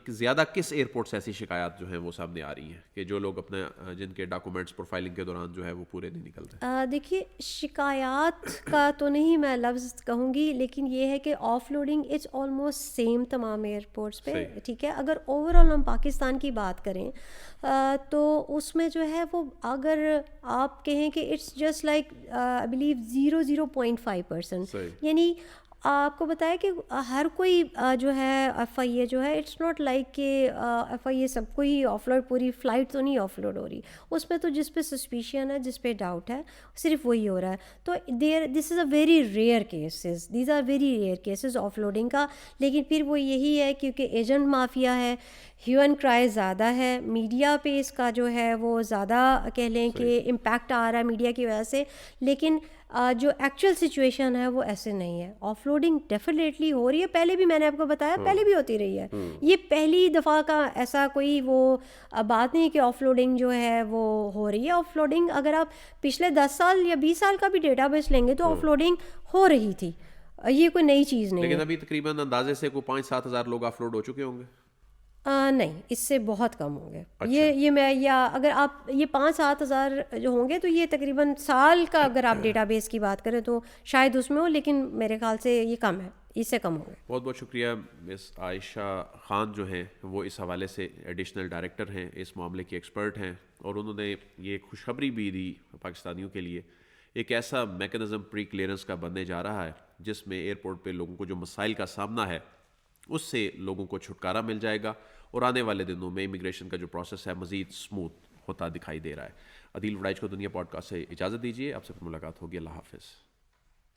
زیادہ کس ایئرپورٹ سے ایسی شکایات جو ہیں وہ سامنے آ رہی ہیں کہ جو لوگ اپنے جن کے ڈاکومنٹس پروفائلنگ کے دوران جو ہے وہ پورے نہیں نکلتے؟
دیکھیے شکایات کا تو نہیں میں لفظ کہوں گی، لیکن یہ ہے کہ offloading it's almost same تمام ایئرپورٹس پہ، ٹھیک ہے. اگر اوور آل ہم پاکستان کی بات کریں تو اس میں جو ہے وہ اگر آپ کہیں کہ it's just like I believe 0.5%، یعنی آپ کو بتایا کہ ہر کوئی جو ہے ایف آئی اے جو ہے اٹس ناٹ لائک کہ ایف آئی اے سب کو ہی آف لوڈ، پوری فلائٹ تو نہیں آف لوڈ ہو رہی، اس میں تو جس پہ سسپیشن ہے، جس پہ ڈاؤٹ ہے، صرف وہی ہو رہا ہے. تو this is a very rare cases, these are very rare cases of loading کا. لیکن پھر وہ یہی ہے کیونکہ ایجنٹ مافیا ہے، ہیو اینڈ کرائی زیادہ ہے، میڈیا پہ اس کا جو ہے وہ زیادہ کہہ لیں کہ امپیکٹ آ رہا ہے میڈیا کی وجہ سے. لیکن جو ایکچوئل سچویشن ہے وہ ایسے نہیں ہے. آف لوڈنگ ڈیفینیٹلی ہو رہی ہے، پہلے بھی میں نے آپ کو بتایا پہلے بھی ہوتی رہی ہے. یہ پہلی دفعہ کا ایسا کوئی وہ بات نہیں کہ آف لوڈنگ جو ہے وہ ہو رہی ہے. آف لوڈنگ اگر آپ پچھلے 10 سال یا 20 سال کا بھی ڈیٹا بیس لیں گے تو آف لوڈنگ ہو رہی تھی، یہ کوئی نئی چیز نہیں ہے.
لیکن ابھی تقریباً اندازے سے کوئی 5-7 ہزار لوگ آف لوڈ ہو چکے ہوں گے؟
نہیں، اس سے بہت کم ہوں گے. یہ میں یا اگر آپ یہ 5-7 ہزار جو ہوں گے تو یہ تقریباً سال کا اگر آپ ڈیٹا بیس کی بات کریں تو شاید اس میں ہو، لیکن میرے خیال سے یہ کم ہے، اس سے کم ہوں گے.
بہت بہت شکریہ. مس عائشہ خان جو ہیں وہ اس حوالے سے ایڈیشنل ڈائریکٹر ہیں، اس معاملے کی ایکسپرٹ ہیں، اور انہوں نے یہ خوشخبری بھی دی پاکستانیوں کے لیے. ایک ایسا میکنزم پری کلیئرنس کا بننے جا رہا ہے جس میں ایئرپورٹ پہ لوگوں کو جو مسائل کا سامنا ہے اس سے لوگوں کو چھٹکارا مل جائے گا، اور آنے والے دنوں میں امیگریشن کا جو پروسیس ہے مزید اسموتھ ہوتا دکھائی دے رہا ہے. عدیل وڑائچ کو دنیا پوڈ کاسٹ سے اجازت دیجیے، آپ سے پھر ملاقات ہوگی. اللہ حافظ.